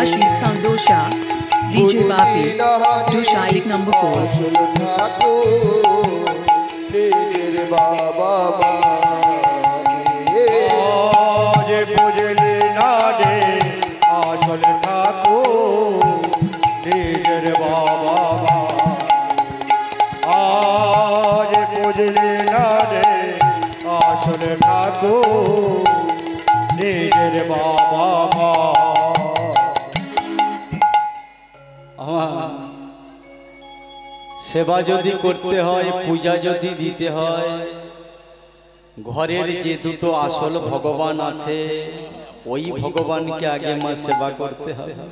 Rashid Sandosha, DJ Bapi, Dusha 8 number सेवा जदि करते हैं पूजा जदि दीते हैं घरेर जे दुटो आसल भगवान आछे ओई भगवान के आगे मा सेवा करते हैं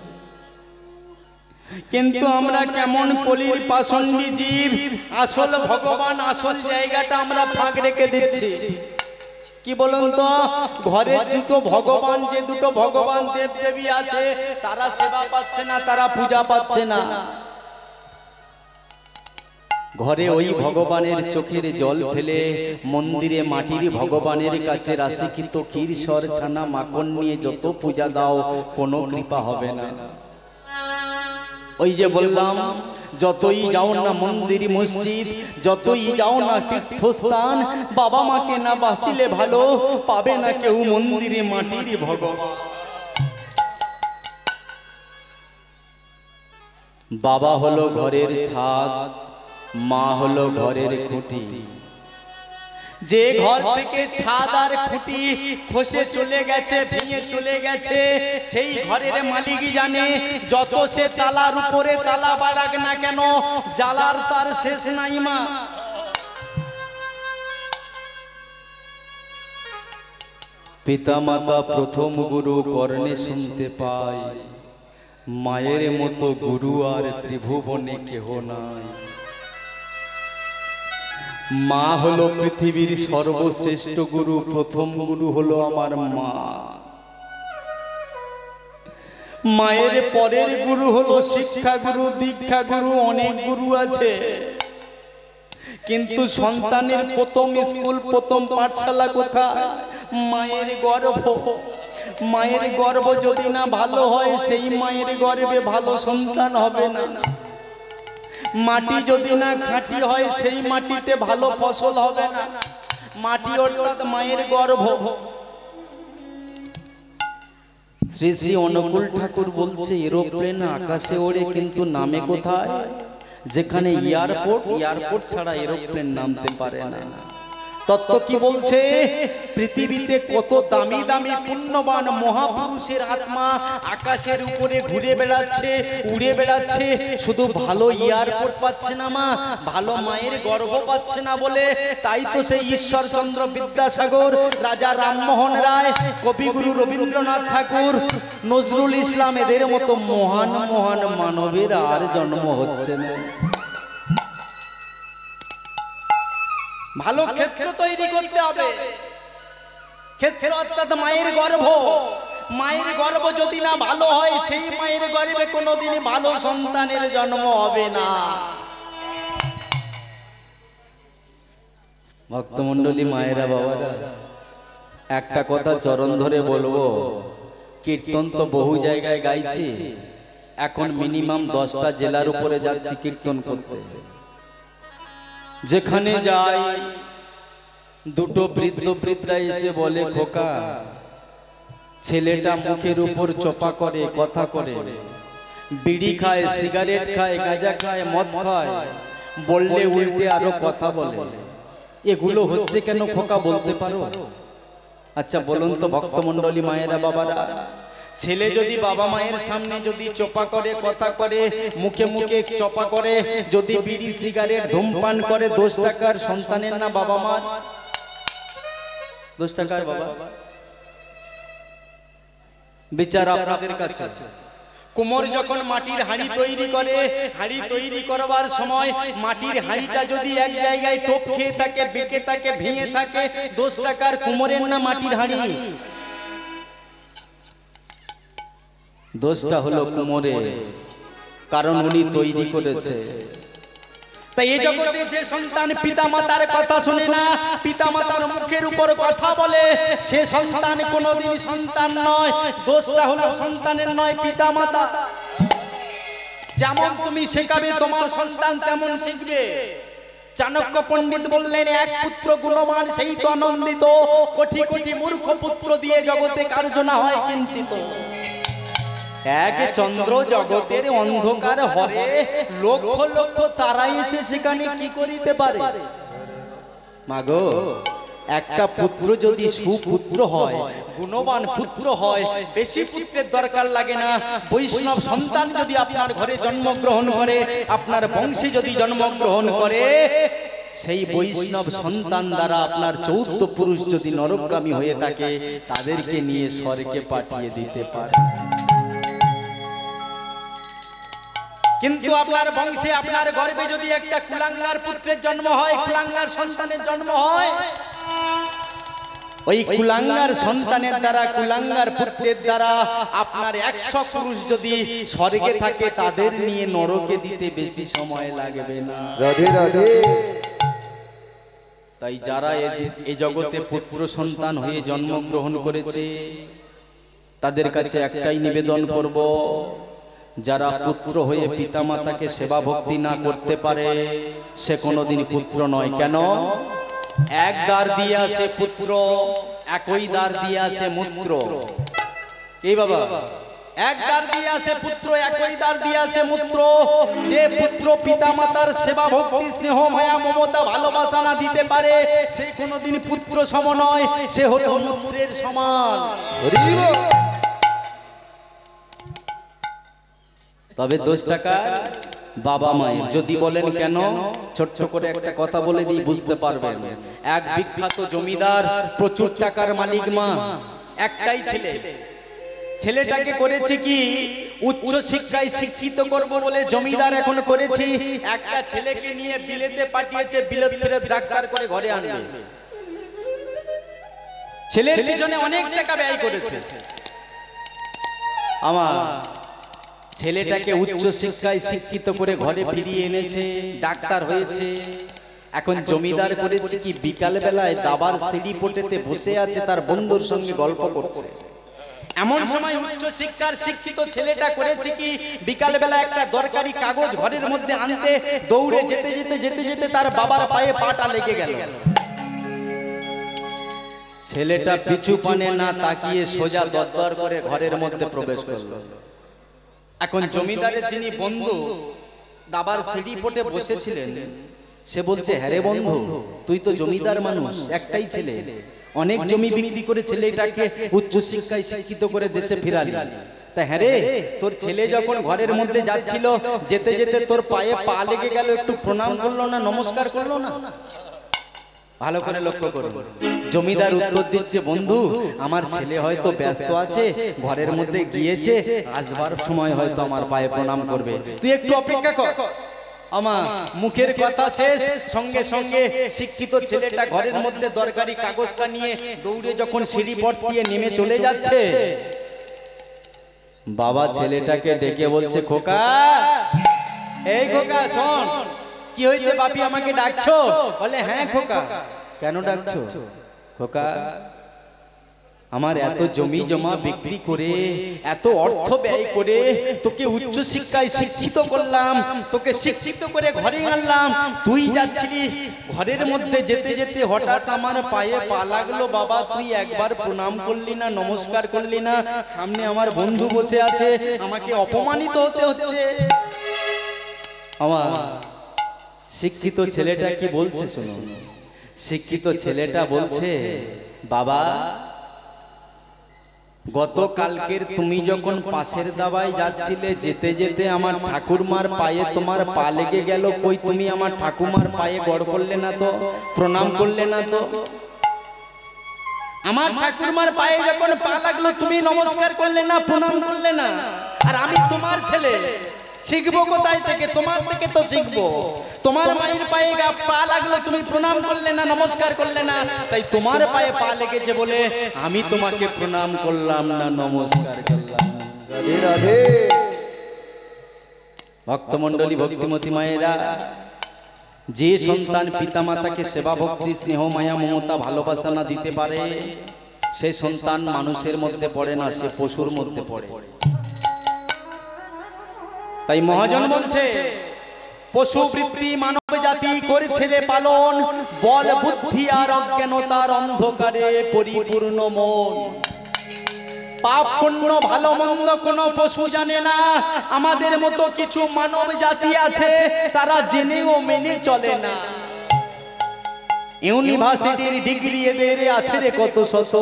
किन्तु आमरा केमन कलिर पाषण्डी जीव आसल भगवान आसल जायगाटा आमरा फाँक रेखे दिচ্ছি কি বলুন তো ঘরের দুটো ভগবান যে দুটো ভগবান দেব দেবী আছে তারা সেবা পাচ্ছে না তারা পূজা পাচ্ছে না ঘরে ওই ভগবানের চোখের জল ফেলে মন্দিরে মাটির ভগবানের কাছে রাশিকৃত ক্ষীর সর ছানা মাখন নিয়ে যত পূজা দাও কোনো কৃপা হবে না ওই যে বললাম যতই যাও না মন্দির মসজিদ যতই যাও না তীর্থস্থান বাবা মাকে না বাসিলে ভালো পাবে না কেউ মন্দিরে মাটির ভগবান বাবা হলো ঘরের ছাদ মা হলো ঘরের খুঁটি যে ঘর থেকে ছাদ আর খুঁটি খসে চলে গেছে ভেঙে চলে গেছে সেই ঘরের মালিকই জানে যত সে তালার উপরে তালা বাড়াক না কেন জ্বালার তার শেষ নাই মা পিতা মাতা প্রথম গুরু কর্ণে শুনতে পায় মায়ের মতো গুরু আর ত্রিভুবনে কেহ নাই মা হলো পৃথিবীর সর্বশ্রেষ্ঠ গুরু প্রথম গুরু হলো আমার মা মায়ের পরের গুরু হলো শিক্ষা গুরু দীক্ষা গুরু অনেক গুরু আছে কিন্তু সন্তানের প্রথম স্কুল প্রথম পাঠশালা কোথায় মায়ের গর্ভ মায়ের গর্ভ যদি না ভালো হয় সেই মায়ের গর্ভে ভালো সন্তান হবে না মাটি যদি না খাঁটি হয় সেই মাটিতে ভালো ফসল হবে না মাটি অর্থাৎ মায়ের গর্ভ শ্রী শ্রী অনুকূল ঠাকুর বলছে এরোপ্লেন আকাশে ওড়ে কিন্তু নামে কোথায় যেখানে এয়ারপোর্ট ছাড়া এরোপ্লেন নামতে পারে না তত্ত্ব কি বলছে পৃথিবীতে কত দামি দামি পুণ্যবান মহাপুরুষের আত্মা আকাশের উপরে ঘুরে বেড়াচ্ছে উড়ে বেড়াচ্ছে শুধু ভালো এয়ারপোর্ট পাচ্ছে না মা ভালো মায়ের গর্ভ পাচ্ছে না বলে তাই তো সেই ঈশ্বরচন্দ্র বিদ্যাসাগর রাজা রামমোহন রায় কবিগুরু রবীন্দ্রনাথ ঠাকুর নজরুল ইসলাম এদের মতো মহান মহান মানবের আর জন্ম হচ্ছে না ভালো ক্ষেত্র তৈরি করতে হবে ক্ষেত্র অর্থাৎ মায়ের গর্ভ যদি না ভালো হয় সেই মায়ের গর্ভে কোনোদিন ভালো সন্তানের জন্ম হবে না ভক্তমণ্ডলী মায়েরা বাবারা একটা কথা চরণ ধরে বলবো কীর্তন তো বহু জায়গায় গাইছি এখন মিনিমাম 10টা জেলার উপরে যাচ্ছি কীর্তন করতে যেখানে যাই দুটো বৃদ্ধ বৃদ্ধা এসে বলে খোকা ছেলেটা মুখের উপর চপা করে কথা করে বিড়ি খায় সিগারেট খায় গাঁজা খায় মদ খায় বললে উল্টে আরো কথা বলে এগুলো হচ্ছে কেন খোকা বলতে পারো আচ্ছা বলুন তো ভক্তমণ্ডলী মায়েরা বাবারা ছেলে যদি বাবা মায়ের সামনে যদি চোপা করে কথা করে মুখে মুখে চপা করে যদি বিড়ি সিগারেট ধূমপান করে 10 টাকার সন্তানের না বাবা মার 10 টাকার বাবা বিচার আপনাদের কাছে কুমোর যখন মাটির হাঁড়ি তৈরি করে হাঁড়ি তৈরি করবার সময় মাটির হাঁড়িটা যদি এক জায়গায় টোপ খেয়ে থাকে বেঁকে থাকে ভেঙে থাকে 10 টাকার কুমোরের না মাটির হাঁড়ি দোষটা হলো কুমোরে কারণ উনি তৈরি করেছে তাই এই জগতে যে সন্তান পিতামাতার কথা শোনে না, পিতামাতার মুখের উপর কথা বলে, সে সন্তান কোনোদিন সন্তান নয়। দোষটা হলো সন্তানের নয়, পিতামাতা। যেমন তুমি শেখাবে তোমার সন্তান তেমন শিখবে। চাণক্য পণ্ডিত বললেন, এক পুত্র গুণবান সেই তো আনন্দিত, কোটি কোটি মূর্খ পুত্র দিয়ে জগতে কার্য না হয় কিঞ্চিত। এক চন্দ্র জগতের অন্ধকার হরে লক্ষ লক্ষ তারা এসে সেখানে কি করিতে পারে? মাগো, একটা পুত্র যদি সুপুত্র হয়, গুণবান পুত্র হয়, বেশি পুত্রের দরকার লাগে না। বৈষ্ণব সন্তান যদি আপনার ঘরে জন্মগ্রহণ করে, আপনার বংশে যদি জন্মগ্রহণ করে, সেই বৈষ্ণব সন্তান দ্বারা আপনার 14 পুরুষ যদি নরকগামী হয়ে থাকে, তাদেরকে নিয়ে স্বর্গে পাঠিয়ে দিতে পারে। কিন্তু আপনার বংশে, আপনার গর্ভে যদি একটা কুলাঙ্গার পুত্রের জন্ম হয়, কুলাঙ্গার সন্তানের জন্ম হয়, ওই কুলাঙ্গার সন্তানের দ্বারা, কুলাঙ্গার পুত্রের দ্বারা আপনার 100 পুরুষ যদি স্বর্গে থাকে, তাদের নিয়ে নরকে দিতে বেশি সময় লাগবে না। রাধে রাধে। তাই যারা এই জগতে পুত্র সন্তান হয়ে জন্মগ্রহণ করেছে, তাদের কাছে একটাই নিবেদন করব, যারা পুত্র হয়ে পিতামাতাকে সেবা ভক্তি না করতে পারে, সে কোনোদিন পুত্র নয়। কেন? এক দ্বার দিয়ে আসে পুত্র, একই দ্বার দিয়ে আসে মূত্র। এই বাবা, এক দ্বার দিয়ে আসে পুত্র, একই দ্বার দিয়ে আসে মূত্র। যে পুত্র পিতামাতার সেবা ভক্তি, স্নেহ, মায়া, মমতা, ভালোবাসা না দিতে পারে, সে কোনোদিন পুত্র সম নয়, সে হলো মূত্রের সমান। তবে 10 টাকা বাবা মায়ের। যদি বলেন কেন, ছোট্ট করে একটা কথা বলে দিই, বুঝতে পারবেন। এক বিখ্যাত জমিদার, প্রচুর টাকার মালিক মা, একটাই ছেলে। ছেলেটাকে করেছে কি, উচ্চ শিক্ষায় শিক্ষিত করব বলে জমিদার এখন করেছি, একটা ছেলেকে নিয়ে বিলেতে পাঠিয়েছে, বিলেত ফেরত ডাক্তার করে ঘরে আনবে। ছেলের পিছনে অনেক টাকা ব্যয় করেছে। আমার ছেলেটাকে উচ্চ শিক্ষায় শিক্ষিত করে ঘরে ফিরিয়ে এনেছে, ডাক্তার হয়েছে। এখন জমিদার করেছে কি, বিকাল বেলায় দাবার সিঁড়ি পোটেতে বসে আছে, তার বন্ধুর সঙ্গে গল্প করছে। এমন সময় উচ্চ শিক্ষার শিক্ষিত ছেলেটা করেছে কি, বিকাল বেলা একটা দরকারি কাগজ ঘরের মধ্যে আনতে দৌড়ে যেতে যেতে যেতে যেতে তার বাবার পায়ে পাটা লেগে গেল। ছেলেটা পিছু পানে না তাকিয়ে সোজা দরদর করে ঘরের মধ্যে প্রবেশ করলো। এখন জমিদারের যিনি বন্ধু দাবার সিঁড়ি পোটে বসেছিলেন, সে বলছে, হ্যাঁ রে বন্ধু, তুই তো জমিদার মানুষ, একটাই ছেলে, অনেক জমি বিক্রি করে ছেলেটাকে উচ্চ শিক্ষায় শিক্ষিত করে দেশে ফিরালি। তা হ্যাঁ রে, তোর ছেলে যখন ঘরের মধ্যে যাচ্ছিল, যেতে যেতে তোর পায়ে পা লেগে গেল, একটু প্রণাম করলো না, নমস্কার করলো না? ভালো করে লক্ষ্য করুন। জমিদার উত্তর দিচ্ছে, বন্ধু, আমার ছেলে হয়তো ব্যস্ত আছে, ঘরের মধ্যে গিয়েছে, আসবার সময় হয়তো আমার পায়ে প্রণাম করবে, তুই একটু অপেক্ষা কর। আমার মুখের কথা শেষ, সঙ্গে সঙ্গে শিক্ষিত ছেলেটা ঘরের মধ্যে দরকারি কাগজটা নিয়ে দৌড়ে যখন সিঁড়ি পথ দিয়ে নেমে চলে যাচ্ছে, বাবা ছেলেটাকে ডেকে বলছে, খোকা, এই খোকা শোন। কি হয়েছে বাপি, আমাকে ডাকছো? বলে, হ্যাঁ খোকা। কেন ডাকছো? খোকা, আমার এত জমি জমা বিক্রি করে, এত অর্থ ব্যয় করে তোকে উচ্চ শিক্ষায় শিক্ষিত করলাম, তোকে শিক্ষিত করে ঘরে আনলাম, তুই যাচ্ছিলি, ঘরের মধ্যে যেতে যেতে হঠাৎ আমার পায়ে পা লাগলো, বাবা তুই একবার প্রণাম করলি না, নমস্কার করলি না, সামনে আমার বন্ধু বসে আছে, আমাকে অপমানিত হতে হচ্ছে। আমার শিক্ষিত ছেলেটা কি বলছে শুনুন। শিক্ষিত ছেলেটা বলছে, বাবা, গতকালকের তুমি যখন পাশের দাবায় যাচ্ছিলে, যেতে যেতে আমার ঠাকুরমার পায়ে তোমার পা লেগে গেল, কই তুমি আমার ঠাকুমার পায়ে গড় করলে না তো, প্রণাম করলে না তো? আমার ঠাকুরমার পায়ে যখন পা লাগলো, তুমি নমস্কার করলে না, প্রণাম করলে না? আর আমি তোমার ছেলে, শিখবো কোথায় থেকে? তোমার থেকে তো শিখবো। তোমার মায়ের পায়ে পা লাগলো, তুমি প্রণাম করলে না, নমস্কার করলে না, তাই তোমার পায়ে পা লেগেছে বলে আমি তোমাকে প্রণাম করলাম না, নমস্কার করলাম। রাধে রাধে। ভক্তমণ্ডলী, ভক্তিমতী মায়েরা, যে সন্তান পিতামাতাকে সেবা ভক্তি স্নেহ মায়া মমতা ভালোবাসা না দিতে পারে সে সন্তান মানুষের মধ্যে পড়ে না, সে পশুর মধ্যে পড়ে। তাই মহাজন বলছে পশু বৃত্তি মানব জাতি করেছে রে পালন, বল বুদ্ধি আর অজ্ঞানতার অন্ধকারে পরিপূর্ণ মন। পাপ পুণ্য ভালো মন্দ কোনো পশু জানে না, আমাদের মতো কিছু মানব জাতি আছে তারা জেনেও মেনে চলে না। ইউনিভার্সিটির ডিগ্রি এদের আছে রে কত শত,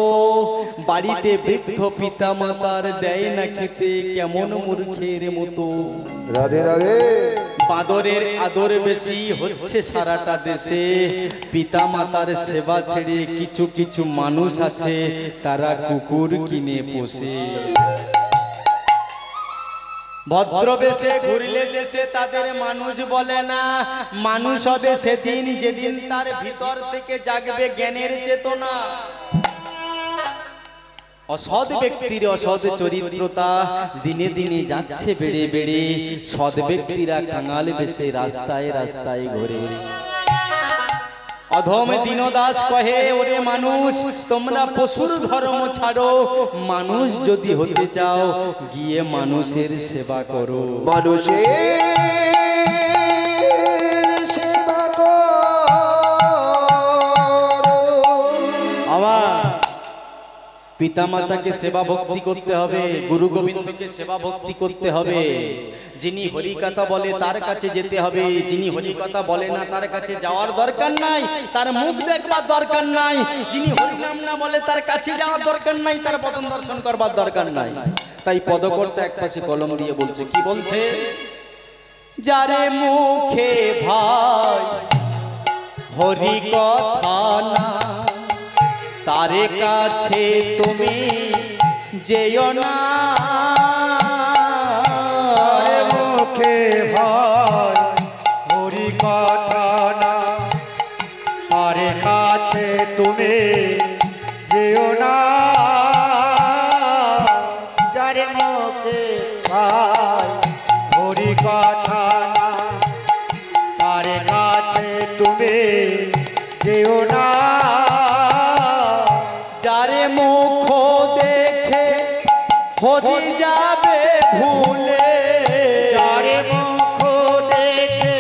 বাড়িতে বৃদ্ধ পিতা মাতার দেয় না খেতে, কেমন মূর্খের মতো। রাধে রাধে। বাদরের আদর বেশি হচ্ছে সারাটা দেশে, পিতা মাতার সেবা ছেড়ে কিছু কিছু মানুষ আছে তারা কুকুর কিনে পোষে। ভদ্রবেশে ঘুরলে দেশে তাদের মানুষ বলে না, মানুষ হবে সেদিন যেদিন তার ভিতর থেকে জাগবে জ্ঞানের চেতনা। অসৎ ব্যক্তির অসৎ চরিত্রতা দিনে দিনে যাচ্ছে বেড়ে বেড়ে, সৎ ব্যক্তিরা কাঙাল বেশে রাস্তায় রাস্তায় ঘোরে। অধম দীনদাস কহে ওরে মানুষ তোমরা পশুর ধর্ম ছাড়ো, মানুষ যদি হতে চাও গিয়ে মানুষের সেবা করো। মানুষের সেবা করো। আবার পিতামাতাকে সেবা ভক্তি করতে হবে, গুরু গোবিন্দকে সেবা ভক্তি করতে হবে। যিনি হরিকথা বলে তার কাছে যেতে হবে, যিনি হরিকথা বলে না তার কাছে যাওয়ার দরকার নাই, তার মুখ দেখবার দরকার নাই। যিনি হরিনাম না বলে তার কাছে যাওয়ার দরকার নাই, তার পতন দর্শন করবার দরকার নাই। তাই পদকর্তা একপাশে কলম দিয়ে বলছে, কি বলছে? যারে মুখে ভাই হরিকথা না, তারে কাছে তুমি যেও না। মুখে ভাই হরিকথা না, তারে কাছে তুমি যেও না। যারে মুখে ভাই হরিকথা না, তারে কাছে তুমি যেও না। যারে মুখ দেখে হরি যাবে ভুলে, যারে মুখ দেখে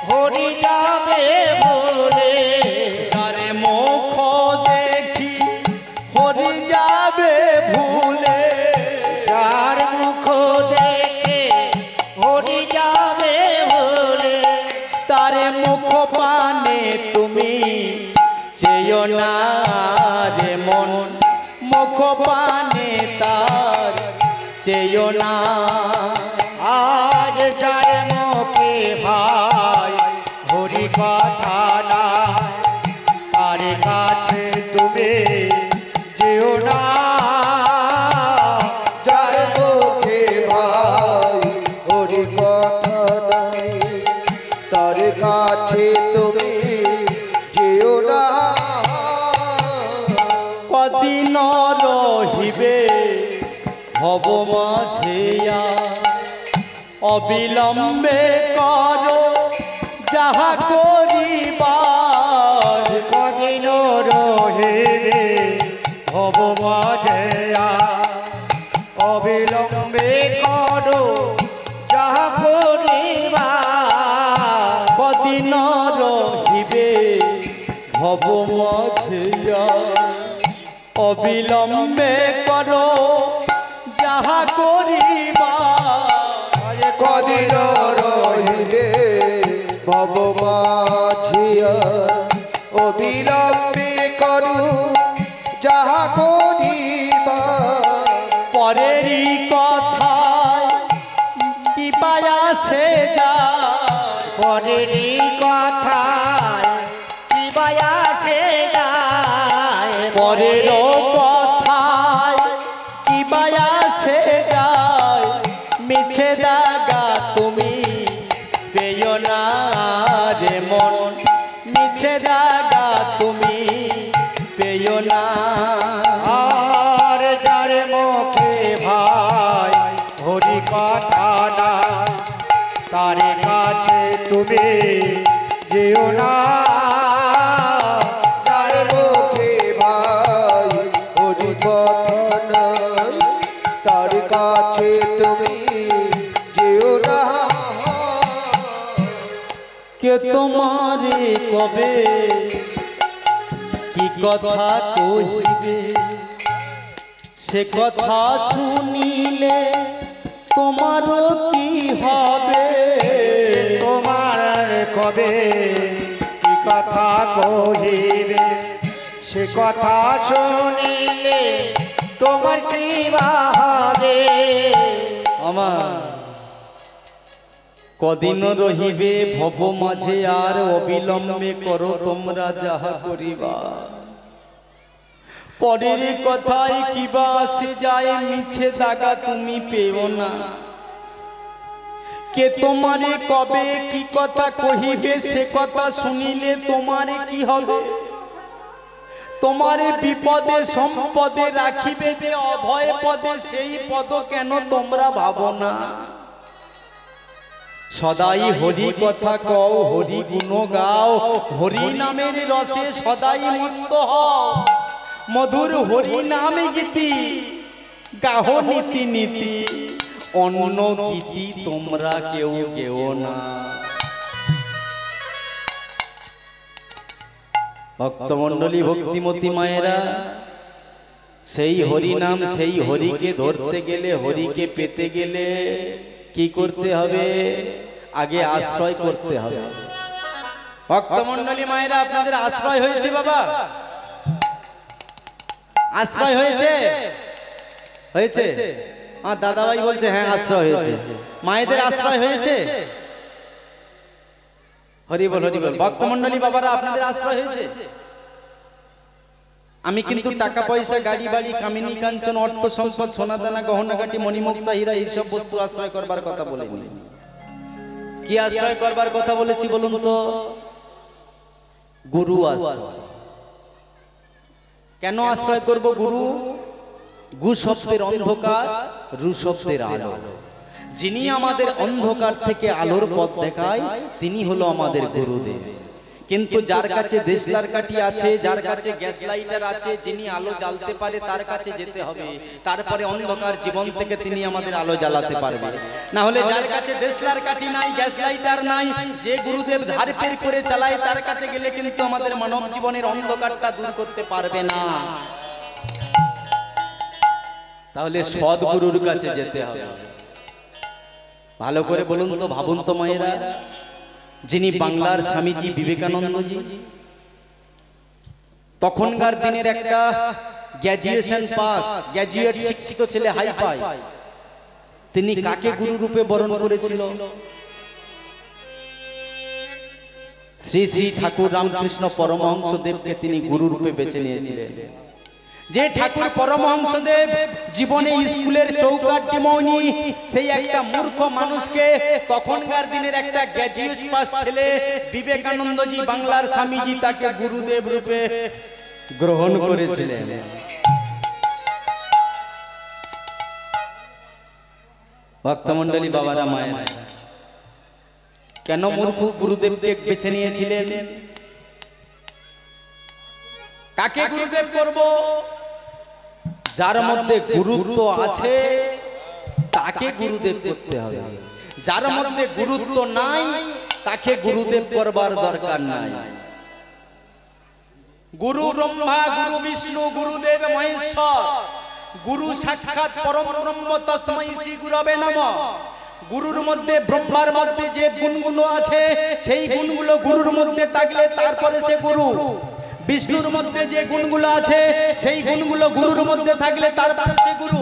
হরি যাবে ভুলে। যারে মুখ দেখি হরি যাবে ভুলে, যার মুখ দেখে হরি যাবে ভুলে। তারে মুখ পানে তুমি চেয়েও না রে মন, মুখ পানে তার চেয়েও না। আজ যার মুখে ভাই হরিকথা না, তার কাছে তুমি যেও না। যার মুখে ভাই হরিকথা নাই, তার কাছে তুমি যেও না। কদিন রহিবে ভব মাঝেয়া, অবিলম্বে করো যাহা করিবার। কদিন রহিবে ভব মাঝেয়া, অবিলম্বে করো যাহা করিবার। কদিন রহিবে ভব মাঝেয়া, অবিলম্বে করো যাহা করিবার। কদিন রহিবে ভব মাঝিয়া, অবিলম্বে করো যাহা করিবার। পরেরই কথায় কি পায়া সে যায়, পরেরই কথায় কি বায়া সে যায়। পরের কথায় কি পায়া সে যায়। মিছে দাগা তুমি পেও না রে মন, মিছে দাগা তুমি পেও না। আর যার মুখে ভাই হরিকথা না, তার কাছে তুমি যেও না। যার মুখে ভাই হরি কথা নাই, তার কাছে তুমি যেও না। কে তোমারে কবে কি কথা কহিবে, সে কথা শুনিলে তোমারও কি হবে। তোমার কবে কি কথা কহিবে, সে কথা শুনিলে তোমার কি বা হবে। আমার কদিন রহিবে ভব মাঝে, আর অবিলম্বে করো তোমরা যাহা করিবা। পরের কথায় কিবা আসে যায়, মিছে দাগা তুমি পেও না। কে তোমারে কবে কি কথা কহিবে, সে কথা শুনিলে তোমারে কি হবে। তোমারে বিপদে সম্পদে রাখিবে যে অভয় পদে, সেই পদ কেন তোমরা ভাবো না। সদাই হরি কথা কও, হরি গুণ গাও, হরি নামের রসে সদাই মত্ত হও। মধুর হরি নামে গীতি গাহ নীতি নীতি, অন্য গীতি তোমরা কেউ গেও না। ভক্তমণ্ডলী ভক্তিমতী মায়েরা, সেই হরি নাম সেই হরিকে ধরতে গেলে, হরিকে পেতে গেলে কি করতে হবে? আগে আশ্রয় করতে হবে। ভক্তমণ্ডলী মায়েরা, আপনাদের আশ্রয় হয়েছে বাবা? আশ্রয় হয়েছে? হয়েছে? আমার দাদাভাই বলছে হ্যাঁ আশ্রয় হয়েছে। মায়েদের আশ্রয় হয়েছে? হরি বল হরি বল। ভক্তমণ্ডলী বাবারা, আপনাদের আশ্রয় হয়েছে? আমি কিন্তু টাকা পয়সা, গাড়ি বাড়ি, কামিনী কাঞ্চন, অর্থ সম্পদ, সোনাদানা, গহনাগাটি, মণিমুক্তা, হীরা, এইসব বস্তু আশ্রয় করবার কথা বলিনি। কি আশ্রয় করবার কথা বলেছি বলুন তো? গুরু আশ্রয়। কেন আশ্রয় করব গুরু? গু শব্দের অন্ধকার, রু শব্দের আলো। যিনি আমাদের অন্ধকার থেকে আলোর পথ দেখায়, তিনি হলো আমাদের গুরুদেব। কিন্তু যার কাছে দেশলার কাঠি আছে, যার কাছে গ্যাস লাইটার আছে, যিনি আলো জ্বালতে পারে তার কাছে যেতে হবে। তারপরে অন্ধকার জীবন থেকে তিনি আমাদের আলো জ্বালাতে পারবে। না হলে যার কাছে দেশলার কাঠি নাই, গ্যাস লাইটার নাই, যে গুরুদেব ধার পের করে চালায়, তার কাছে গেলে কিন্তু আমাদের মানব জীবনের অন্ধকারটা দূর করতে পারবে না। তাহলে সদ্গুরুর কাছে যেতে হবে। ভালো করে বলুন তো, ভাবুন তো মায়েরা, যিনি বাংলার স্বামীজি বিবেকানন্দজি, তখনকার দিনের একটা গ্র্যাজুয়েশন পাস, গ্র্যাজুয়েট শিক্ষিত ছেলে, হাই পাই, তিনি কাকে গুরু রূপে বরণ করেছিল? শ্রী শ্রী ঠাকুর রামকৃষ্ণ পরমহংসদেবকে তিনি গুরু রূপে বেছে নিয়েছিলেন। যে ঠাকুর পরমহংসদেব জীবনে স্কুলের চৌকাঠ ডিমৌনি, সেই একটা মূর্খ মানুষকে তখনকার দিনের একটা গ্র্যাজুয়েট পাস ছেলে বিবেকানন্দজি, বাংলার স্বামীজি, তাকে গুরুদেব রূপে গ্রহণ করেছিলেন। ভক্তমণ্ডলী বাবারা মায়েরা, কেন মূর্খ গুরুদেবকে বেছে নিয়েছিলেন? কাকে গুরুদেব করব? যার মধ্যে গুরুত্ব আছে তাকে গুরুদেব করতে হবে। যার মধ্যে গুরুত্ব নাই তাকে গুরুদেব করবার দরকার নাই। গুরু ব্রহ্মা, গুরু বিষ্ণু, গুরুদেব মহেশ্বর, গুরু সাক্ষাৎ পরম ব্রহ্ম, তস্मै শ্রী গুরবে নমঃ। গুরুর মধ্যে, ব্রহ্মার মধ্যে যে গুণগুলো আছে, সেই গুণগুলো গুরুর মধ্যে থাকলে তারপরে সে গুরু। বিষ্ণুর মধ্যে যে গুণগুলো আছে, সেই গুণগুলো গুরুর মধ্যে থাকলে তারপরে সে গুরু।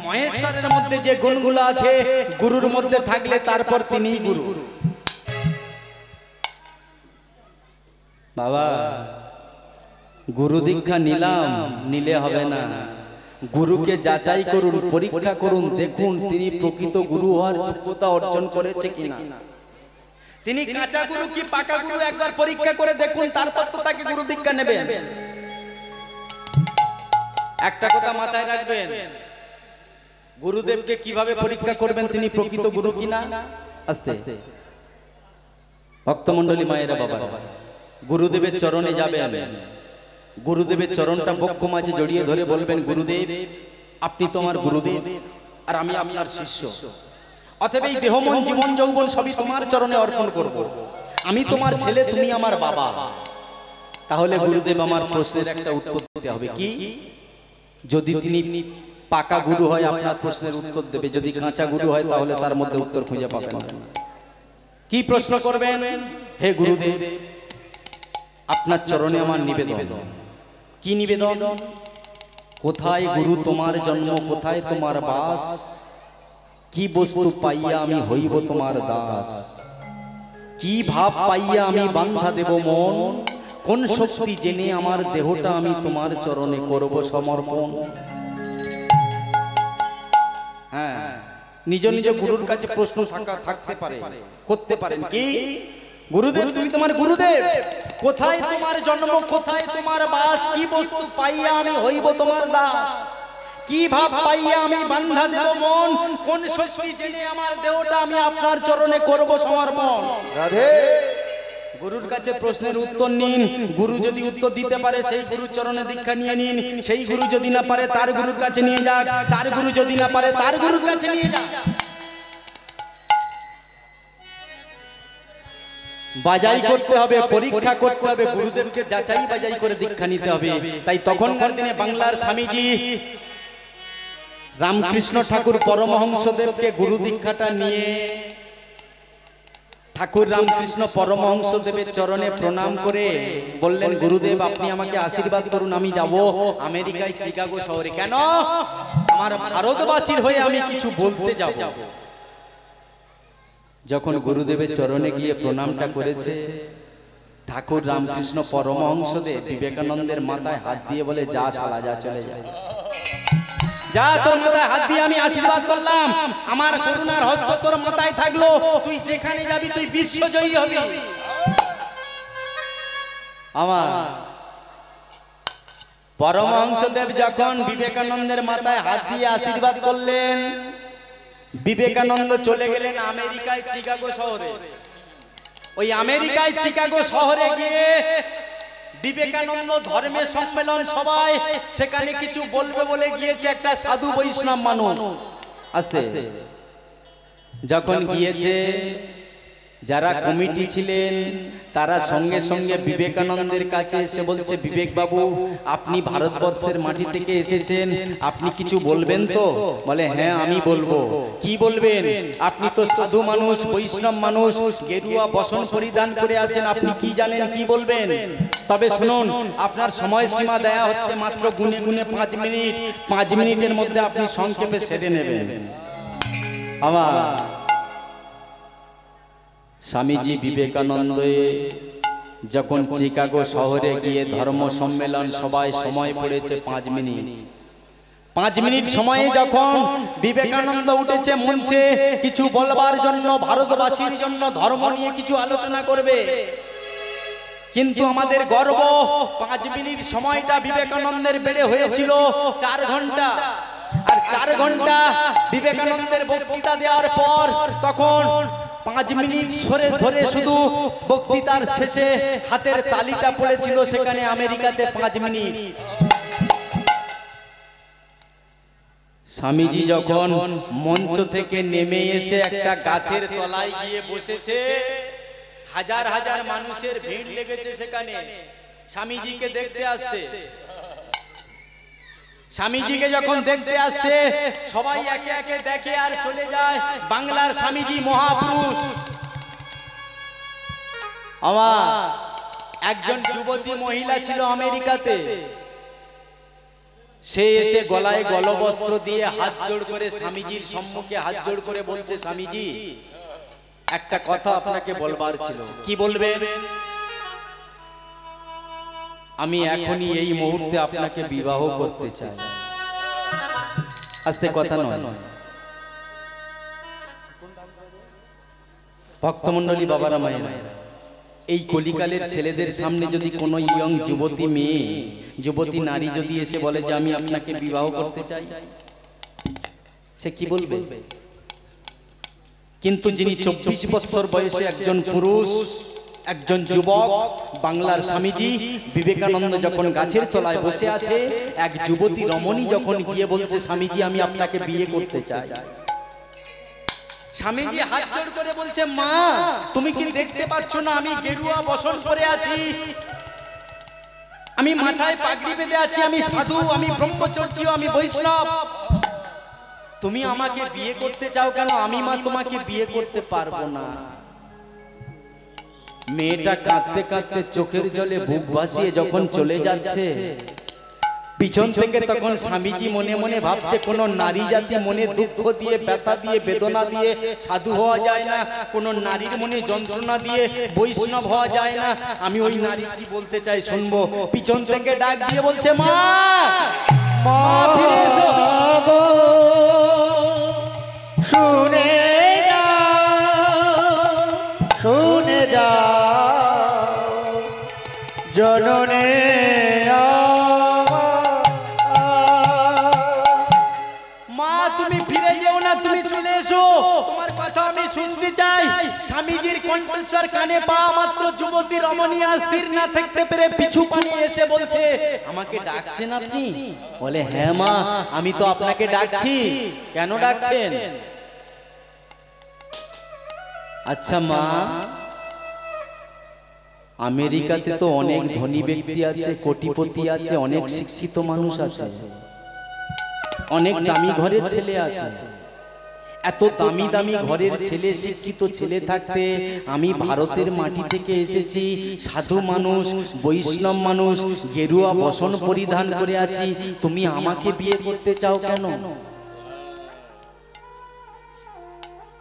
মহেশ্বরের মধ্যে যে গুণগুলো আছে, গুরুর মধ্যে থাকলে তারপর তিনিই গুরু। বাবা, গুরু দীক্ষা নিলাম, নিলে হবে না। গুরুকে যাচাই করুন, পরীক্ষা করুন, দেখুন তিনি প্রকৃত গুরু হওয়ার যোগ্যতা অর্জন করেছে কিনা। তিনি কাঁচা গুরু কি পাকা গুরু, একবার পরীক্ষা করে দেখুন, তারপর তো তাকে গুরু দীক্ষা নেবেন। একটা কথা মাথায় রাখবেন, গুরুদেবকে কিভাবে পরীক্ষা করবেন তিনি প্রকৃত গুরু কিনা? আস্তে ভক্তমণ্ডলী মায়েরা বাবা, গুরুদেবের চরণে যাবেন, গুরুদেবের চরণটা বক্ষ মাঝে জড়িয়ে ধরে বলবেন, গুরুদেব আপনি তো আমার গুরুদেব আর আমি আপনার শিষ্য, অতএব এই দেহ মন জীবন যৌবন সবই তোমার চরণে অর্পণ করব। আমি তোমার ছেলে, তুমি আমার বাবা। তাহলে গুরুদেব আমার প্রশ্নের একটা উত্তর দিতে হবে। কি? যদি তিনি পাকা গুরু হয় আপনার প্রশ্নের উত্তর দেবে, যদি কাঁচা গুরু হয় তাহলে তার মধ্যে উত্তর খুঁজে পাবেন না। কি প্রশ্ন করবেন? হে গুরুদেব, আপনার চরণে আমার নিবেদন। কি নিবেদন? কোথায় গুরু তোমার জন্ম, কোথায় তোমার বাস, কি বস্তু পাইয়া আমি হইব তোমার দাস, কি ভাব পাইয়া আমি বান্ধা দেব মন, কোন শক্তি জেনে আমার দেহটা আমি তোমার চরণে করব সমর্পণ। হ্যাঁ, নিজ নিজ গুরুর কাছে প্রশ্ন থাকতে পারে, করতে পারেন। কি? গুরুদেব তুমি তোমার গুরুদেব, কোথায় তোমার জন্ম, কোথায় তোমার বাস, কি বস্তু পাইয়া আমি হইব তোমার দাস, কি ভাব পাইয়া আমি বান্ধা দেব মন, কোন শক্তি জেনে আমার দেহটা আমি আপনার চরণে করব সমর্পণ। রাধে। গুরুর কাছে প্রশ্নের উত্তর নিন। গুরু যদি উত্তর দিতে পারে সেই গুরুর চরণে দীক্ষা নিয়ে নিন। সেই গুরু যদি না পারে তার গুরুর কাছে নিয়ে যাক। তার গুরু যদি না পারে তার গুরুর কাছে নিয়ে যাক। বাজাই করতে হবে, পরীক্ষা করতে হবে, গুরুদেবকে যাচাই বাজাই করে দীক্ষা নিতে হবে। তাই তখনকার দিনে বাংলার স্বামীজি রামকৃষ্ণ ঠাকুর পরমহংসদেবকে গুরু দীক্ষাটা নিয়ে ঠাকুর রামকৃষ্ণ পরমহংসদেবের চরণে প্রণাম করে বললেন, গুরুদেব আপনি আমাকে আশীর্বাদ করুন, আমি যাব আমেরিকায় চিকাগো শহরে। কেন? আমার ভারতবাসীর হয়ে আমি কিছু বলতে যাব। যখন গুরুদেবের চরণে গিয়ে প্রণামটা করেছে, ঠাকুর রামকৃষ্ণ পরমহংসদেব বিবেকানন্দের মাথায় হাত দিয়ে বলে, যা শালা যা, চলে যা, যা, তোর মাথায় হাত দিয়ে আমি আশীর্বাদ করলাম, আমার করুণার হস্ত তোর মাথায় থাকলো, তুই যেখানে যাবি তুই বিশ্বজয়ী হবি। আমার পরমহংসদেব যখন বিবেকানন্দের মাথায় হাত দিয়ে আশীর্বাদ করলেন, বিবেকানন্দ চলে গেলেন আমেরিকায় চিকাগো শহরে। ওই আমেরিকায় চিকাগো শহরে গিয়ে বিবেকানন্দ ধর্মের সম্মেলন সবাই সেখানে কিছু বলবে বলে গিয়েছে একটা সাধু বৈষ্ণব মানুষ। আস্তে যখন গিয়েছে, যারা কমিটি ছিলেন তারা সঙ্গে সঙ্গে বিবেকানন্দের কাছে এসে বলছে, বিবেক বাবু আপনি ভারতবর্ষের মাটি থেকে এসেছেন, আপনি কিছু বলবেন তো? বলে, হ্যাঁ আমি বলবো। কি বলবেন? আপনি তো সাধু মানুষ, বৈষ্ণব মানুষ, গেরুয়া বসন পরিধান করে আছেন, আপনি কি জানেন, কি বলবেন? তবে শুনুন, আপনার সময়সীমা দেয়া হচ্ছে মাত্র গুনে গুনে 5 মিনিট। 5 মিনিটের মধ্যে আপনি সংক্ষেপে সেরে নেবেন। আমার স্বামীজি বিবেকানন্দ যখন চিকাগো শহরে গিয়ে ধর্ম সম্মেলন সবাই সময় পড়েছে 5 মিনিট। 5 মিনিট সময়ে যখন বিবেকানন্দ উঠেছে মঞ্চে কিছু বলবার জন্য, ভারতবাসীর জন্য ধর্ম নিয়ে কিছু আলোচনা করবে, কিন্তু আমাদের গর্ব 5 মিনিট সময়টা বিবেকানন্দের বেড়ে হয়েছিল 4 ঘন্টা। আর 4 ঘন্টা বিবেকানন্দের বক্তৃতা দেওয়ার পর তখন 5 মিনিট ধরে শুধু বক্তৃতার শেষে হাতের তালিটা পড়েছিল সেখানে আমেরিকাতে 5 মিনিট। স্বামীজি যখন মঞ্চ থেকে নেমে এসে একটা গাছের তলায় গিয়ে বসেছে, হাজার হাজার মানুষের ভিড় লেগেছে সেখানে, স্বামীজিকে দেখতে আসছে। স্বামীজিকে যখন দেখতে আসছে সবাই একে একে দেখে আর চলে যায়। বাংলার স্বামীজি মহাপুরুষ। আমার একজন যুবতী মহিলা ছিল আমেরিকাতে, সে এসে গলায় গলবস্ত্র দিয়ে হাত জোড় করে স্বামীজির সম্মুখে হাত জোড় করে বলছে, স্বামীজি একটা কথা আপনাকে বলবার ছিল। কি বলবেন? আমি এখনই এই মুহূর্তে আপনাকে বিবাহ করতে চাই। আস্তে কথা নয়। ভক্তমণ্ডলী বাবারা মায়েরা, এই কলিকালের ছেলেদের সামনে যদি কোনো ইয়ং যুবতী মেয়ে, যুবতী নারী যদি এসে বলে যে আমি আপনাকে বিবাহ করতে চাই, সে কি বলবে? কিন্তু যিনি 24 বছর বয়সে একজন পুরুষ একজন যুবক বাংলার স্বামীজি বিবেকানন্দ যখন গাছের তলায় বসে আছে, এক যুবতী রমণী যখন গিয়ে বলছে, স্বামীজি আমি আপনাকে বিয়ে করতে চাই। স্বামীজি হাত জোড় করে বলছে, মা তুমি কি দেখতে পাচ্ছ না আমি গেরুয়া বসন পরে আছি, আমি মাথায় পাগড়ি বেঁধে আছি, আমি সাধু, আমি ব্রহ্মচর্য, আমি বৈষ্ণব, তুমি আমাকে বিয়ে করতে চাও কেন? আমি মা তোমাকে বিয়ে করতে পারবো না। মেয়েটা কাঁদতে কাঁদতে চোখের জলে বুক ভাসিয়ে যখন চলে যাচ্ছে, পিছন থেকে তখন স্বামীজি মনে মনে ভাবছে, কোন নারী জাতি মনে দুঃখ দিয়ে, ব্যথা দিয়ে, বেদনা দিয়ে সাধু হওয়া যায় না, কোন নারীর মনে যন্ত্রণা দিয়ে বৈষ্ণব হওয়া যায় না। আমি ওই নারী কি বলতে চাই শুনবো। পিছন থেকে ডাক দিয়ে বলছে, মা মা ফিরে এসো, শুনে যা জননে মা তুমি ফিরে যেও না, তুমি চলে এসো, তোমার কথা আমি শুনতে চাই। স্বামীজির কণ্ঠস্বর কানে পাওয়া মাত্র যুবতী রমণী আর স্থির না থাকতে পেরে পিছু পালিয়ে এসে বলছে, আমাকে ডাকছেন আপনি? বলে, হ্যাঁ মা আমি তো আপনাকে ডাকছি। কেন ডাকছেন? আচ্ছা মা, আমেরিকাতে তো অনেক ধনী ব্যক্তি আছে, কোটিপতি আছে, অনেক শিক্ষিত মানুষ আছে, অনেক দামি ঘরের ছেলে আছে। এত দামি দামি ঘরের ছেলে, শিক্ষিত ছেলে থাকতে আমি ভারতের মাটি থেকে এসেছি, সাধু মানুষ, বৈষ্ণব মানুষ, গেরুয়া বসন পরিধান করে আছি, তুমি আমাকে বিয়ে করতে চাও কেন?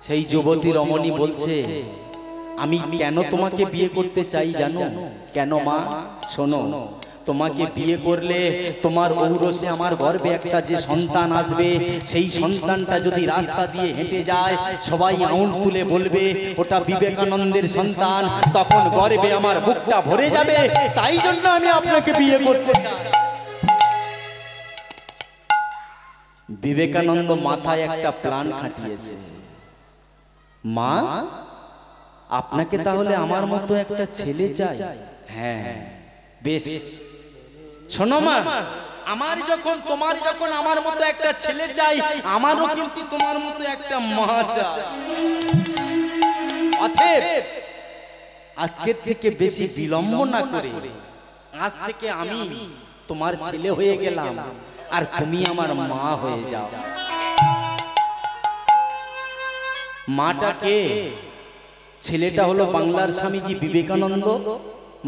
সেই যুবতী রমণী বলছে, আমি কেন তোমাকে বিয়ে করতে চাই জানো? কেন মা? শোনো, তোমাকে বিয়ে করলে তোমার ঔরসে আমার গর্ভে একটা যে সন্তান আসবে, সেই সন্তানটা যদি রাস্তা দিয়ে হেঁটে যায় সবাই আঙুল তুলে বলবে ওটা বিবেকানন্দের সন্তান, তখন গর্ভে আমার বুকটা ভরে যাবে। তাই জন্য আমি আপনাকে বিয়ে করতে চাই। বিবেকানন্দ মাথায় একটা প্ল্যান খাটিয়েছে, মা আপনাকে তাহলে আমার মতো একটা ছেলে চাই? হ্যাঁ বেশ, শোনো মা, আমার যখন তোমার যখন আমার মতো একটা ছেলে চাই, আমারও কিন্তু তোমার মতো একটা মা চাই। অতএব আজকের থেকে বেশি বিলম্ব না করে আজ থেকে আমি তোমার ছেলে হয়ে গেলাম আর তুমি আমার মা হয়ে যাও। মাটা কে? ছেলেটা হলো বাংলার স্বামীজি বিবেকানন্দ,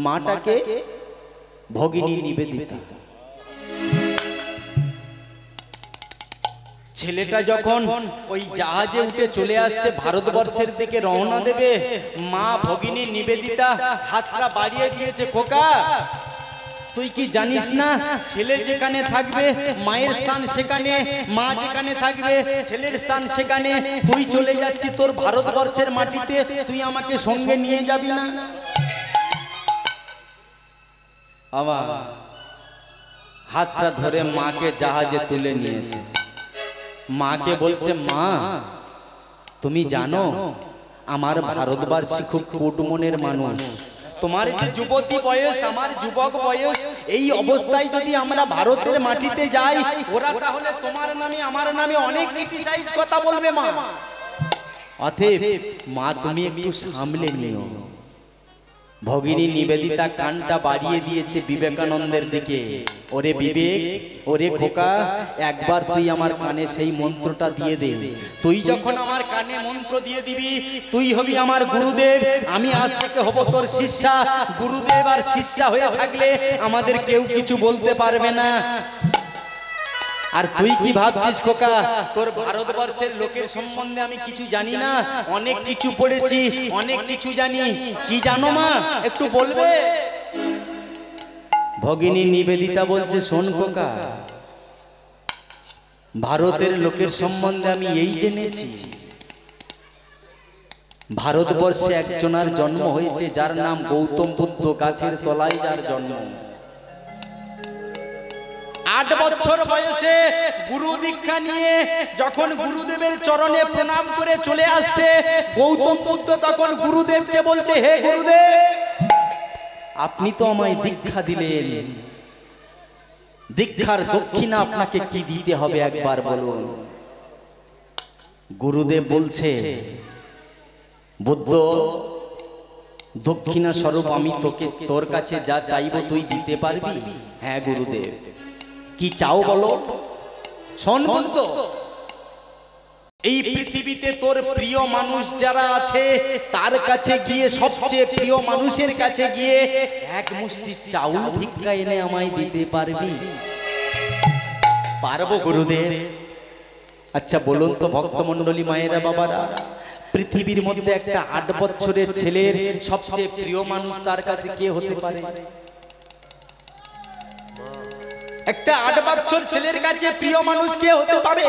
মাটাকে ভগিনী নিবেদিতা। ছেলেটা যখন ওই জাহাজে উঠে চলে আসছে ভারতবর্ষের দিকে রওনা দেবে, মা ভগিনী নিবেদিতা হাতটা বাড়িয়ে দিয়েছে, খোকা তুই কি জানিস না ছেলে যেখানে থাকবে মায়ের স্থান সেখানে, মা যেখানে থাকবে ছেলের স্থান সেখানে, তুই চলে যাচ্ছিস তোর ভারতবর্ষের মাটিতে, তুই আমাকে সঙ্গে নিয়ে যাবি না? আমার হাতটা ধরে মাকে জাহাজে তুলে নিয়েছে। মাকে বলছে, মা তুমি জানো আমার ভারতবর্ষী খুব কুট মনের মানুষ, তোমার যে যুবতী বয়স আমার যুবক বয়স, এই অবস্থায় যদি আমরা ভারতের মাটিতে যাই ওরা তাহলে তোমার নামে আমার নামে অনেক ক্রিটিসাইজ কথা বলবে মা। অতএব মা তুমি একটু সামলে নিও। ভগিনী নিবেদিতা কানটা বাড়িয়ে দিয়েছে বিবেকানন্দের দিকে, ওরে বিবেক, ওরে খোকা, একবার তুই আমার কানে সেই মন্ত্রটা দিয়ে দে। তুই যখন আমার কানে মন্ত্র দিয়ে দিবি তুই হবি আমার গুরুদেব, আমি আজ থেকে হব তোর শিষ্যা। গুরুদেব আর শিষ্যা হয়ে থাকলে আমাদের কেউ কিছু বলতে পারবে না। আর তুই কি ভাবছিস খোকা, তোর ভারতবর্ষের লোকের সম্বন্ধে আমি কিছু জানি না? অনেক কিছু পড়েছি, অনেক কিছু জানি। কি জানো মা একটু বলবে? ভগিনী নিবেদিতা বলছে, শোন খোকা, ভারতের লোকের সম্বন্ধে আমি এই জেনেছি, ভারতবর্ষে একজনের জন্ম হয়েছে যার নাম গৌতম বুদ্ধ, গাছের তলায় যার জন্ম। 8 বছর বয়সে গুরু দীক্ষা নিয়ে যখন গুরুদেবের চরণে প্রণাম করে চলে আসছে গৌতম বুদ্ধ, তখন গুরুদেবকে বলছে, হে গুরুদেব আপনি তো আমায় দীক্ষা দিলেন, দীক্ষার দক্ষিণা আপনাকে কি দিতে হবে একবার বলুন। গুরুদেব বলছে, বুদ্ধ দক্ষিণা স্বরূপ আমি তোকে, তোর কাছে যা চাইবো তুই দিতে পারবি? হ্যাঁ গুরুদেব। কি চাও বলো? শোন বুদ্ধ, এই পৃথিবীতে তোর প্রিয় মানুষ যারা আছে তার কাছে গিয়ে, সবচেয়ে প্রিয় মানুষের কাছে গিয়ে এক মুষ্টি চাউল ভিক্ষা এনে আমায় দিতে পারবি? পারবো গুরুদেব। আচ্ছা বলুন তো ভক্তমণ্ডলী, মায়েরা, বাবারা, পৃথিবীর মধ্যে একটা 8 বছরের ছেলের সবচেয়ে প্রিয় মানুষ তার কাছে কে হতে পারে? একটা 8 বছর ছেলের কাছে প্রিয় মানুষ কে হতে পারে?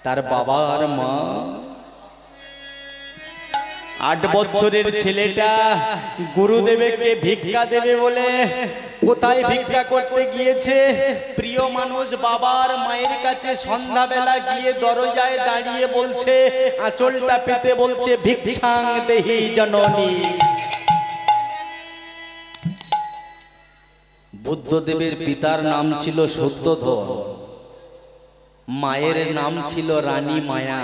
তার বাবা আর মা। 8 বছরের ছেলেটা গুরুদেবকে ভিক্ষা দেবে বলে কোথায় ভিক্ষা করতে গিয়েছে? প্রিয় মানুষ বাবার মায়ের কাছে সন্ধ্যাবেলা গিয়ে দরজায় দাঁড়িয়ে বলছে, আঁচলটা পেতে বলছে, ভিক্ষাং দেহি জননী। বুদ্ধদেবের পিতার নাম ছিল সত্যধন, মায়ের নাম ছিল রানী মায়া।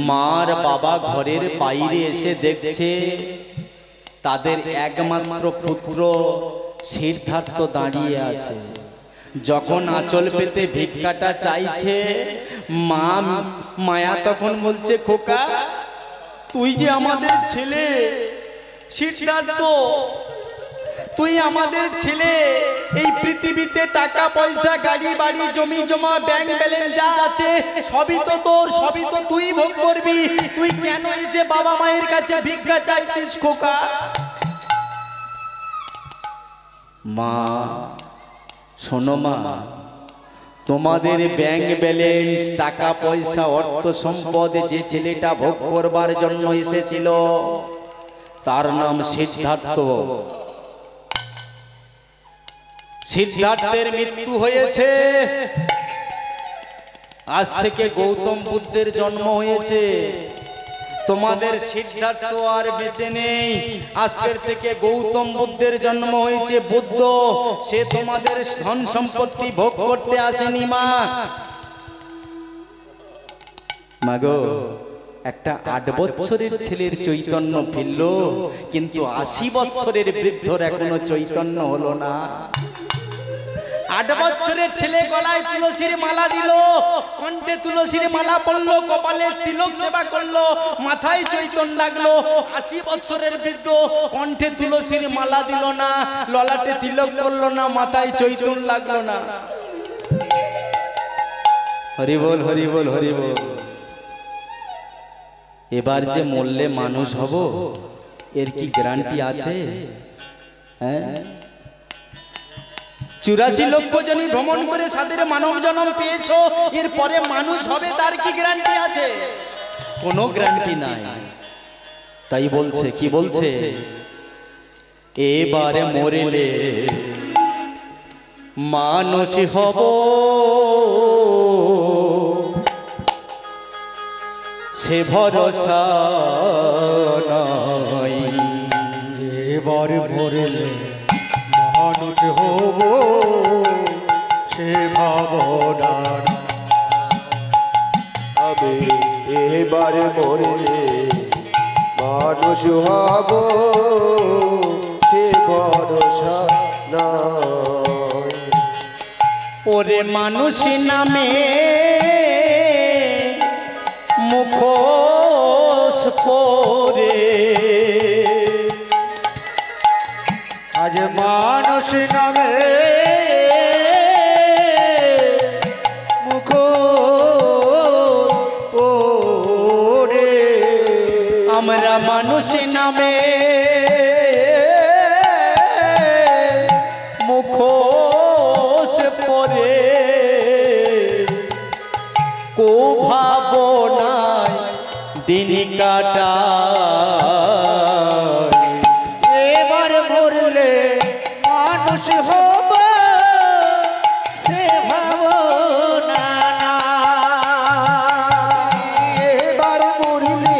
মার বাবা ঘরের বাইরে এসে দেখছে তাদের একমাত্র পুত্র সিদ্ধার্থ দাঁড়িয়ে আছে। যখন আঁচল পেতে ভিক্ষাটা চাইছে, মা মায়া তখন বলছে, খোকা তুই যে আমাদের ছেলে সিদ্ধার্থ, তুই আমাদের ছেলে, এই পৃথিবীতে টাকা পয়সা, গাড়ি বাড়ি, জমি জমা, ব্যাংক ব্যালেন্স যা আছে সবই তো তোর, সবই তো তুই ভোগ করবি। তুই কেন এসে বাবা মায়ের কাছে ভিক্ষা চাইছিস খোকা? মা শোনো মা, তোমাদের ব্যাংক ব্যালেন্স, টাকা পয়সা, অর্থ সম্পদ যে ছেলেটা ভোগ করবার জন্য এসেছিল তার নাম সিদ্ধার্থ। সিদ্ধার্থের মৃত্যু হয়েছে, আজ থেকে গৌতম বুদ্ধের জন্ম হয়েছে। তোমাদের সিদ্ধার্থ আর বেঁচে নেই, আজকের থেকে গৌতম বুদ্ধের জন্ম হয়েছে। বুদ্ধ সে তোমাদের ধন সম্পত্তি ভোগ করতে আসেনি মা। মাগো, একটা 8 বছরের ছেলের চৈতন্য ফিরল, কিন্তু 80 বছরের বৃদ্ধর এখনো চৈতন্য হলো না। 8 বছরের ছেলে গলায় তুলসীর মালা দিল, কণ্ঠে তুলসীর মালা পড়লো, কপালে তিলক সেবা করলো, মাথায় চৈতন্য লাগলো। 80 বছরের বৃদ্ধ কণ্ঠে তুলসীর মালা দিল না, ললাটে তিলক করলো না, মাথায় চৈতন্য লাগলো না। হরি বল, হরি বল, হরি বল। এবার যে মরলে মানুষ হব, এর কি গ্যারান্টি আছে? হ্যাঁ, 84 লক্ষ জনি ভ্রমণ করে সাদের মানব জন্ম পেয়েছো, এরপরে মানুষ হবে তার কি গ্যারান্টি আছে? কোনো গ্যারান্টি নাই। তাই বলছে, কি বলছে? এবারে মরেলে মানুষ হব, সে ভরসা নাই। এবার মরলে মানুষ হব, সে ভাবনা আমি এবার মরলে মানুষ হব, সে ভরসা নাই। ওরে মানুষ নামে মুখোশ পরে, আজ মানুষ নামে মুখোশ পরে, আমরা মানুষ নামে মুখোশ পরে, কো ভাবনায় দিন কাটা। এবার মরলে মানুষ হব, সে ভাবনা এবার মরলে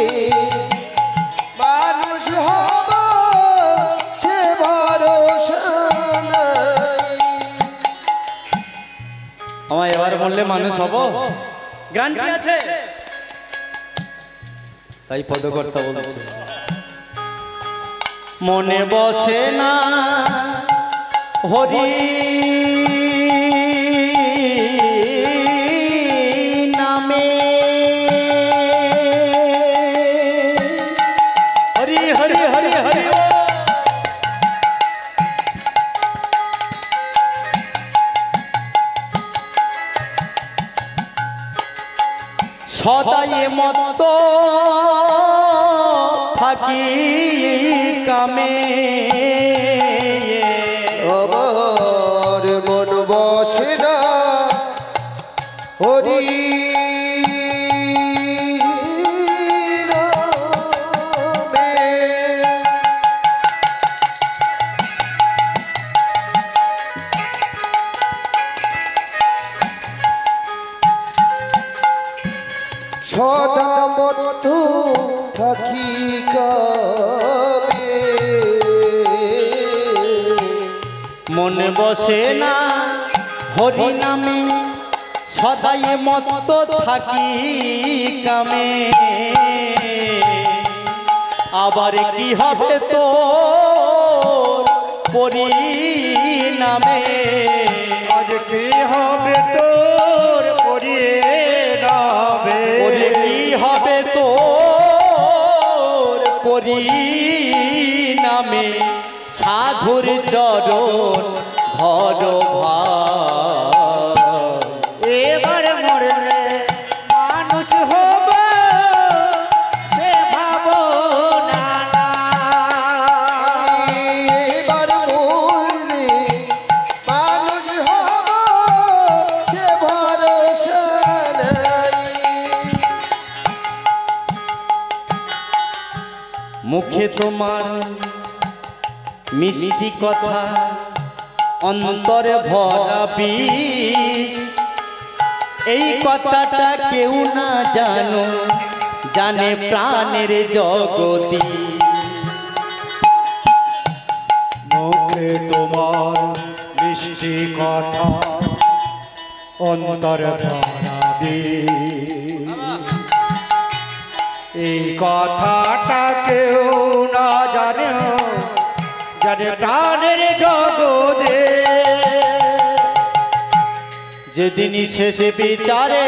মানুষ হব, মানুষ হব, গ্যারান্টি আছে। তাই পদকর্তা বলছে মনে বসে না হরি নামে, হরি হরি হরি হরি সদাই মত থাকি কামে, আমার মন বসে না হরি নামে। সদা মত থাকি কামে, মনে বসে না হরি নামে সদাই মত থাকি কামে। আবার কি হবে তো পরিণামে, আজ কি হবে তোর পরিণামে, কি হবে তোর পরিণামে। সাধুর চরণ ধর ভাই, এবার মরলে মানুষ হব সে ভাবনা নাই। এবার মরলে মানুষ হব সে ভরসা নাই। মুখে তোমার মিষ্টি কথা অন্তরে ভরা বিষ, এই কথাটা কেউ না জানো জানে প্রাণের জগতি। মুখে তোমার মিষ্টি কথা অন্তর ধরাবি, এই কথাটা কেউ না জানে জানে প্রাণের জগতে। যেদিন শেষে বিচারে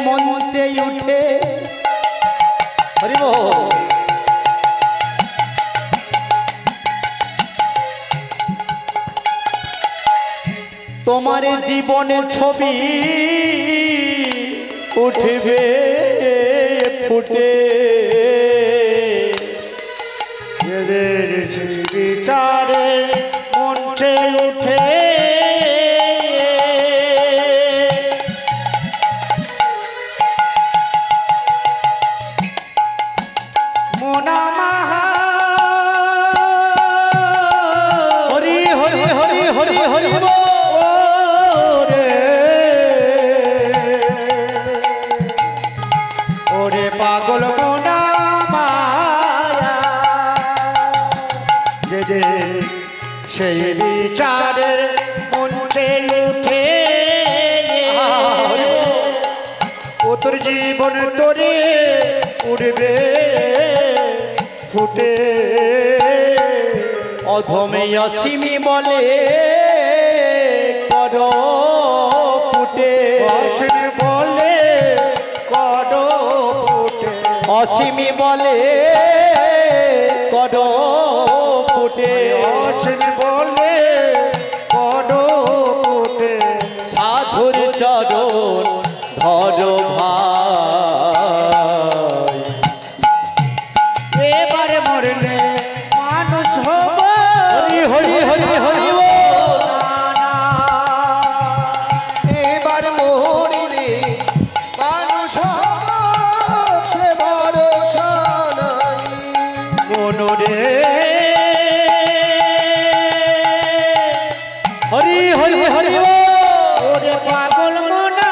মঞ্চে উঠে হরি বল, তোমার জীবনে ছবি উঠবে ফুটে, এদের বিচারে মঞ্চে উঠে মোনা মাহা হরি হরি হরি হরি হরি বল। ওরে ওরে পাগল মোনা মায়া, যে সেই বিচারের মঞ্চে উঠে ও তোর জীবন তোরে উড়বে ফুটে। অধমে অসীমি বলে কর ফুটে, অসীম বলে কর ফুটে, অসীমি বলে কর ফুটে। অসীম বলে কর ফুটে। সাধুর চরণ ধর ভাই, এবারে মরলে মানুষ হব হরি হরি হরি হরি বল। না। এবার মরিলে মানুষ হব সে ভরসা নাই। মনরে হরি হরি হরি বল। ওরে পাগল মোনা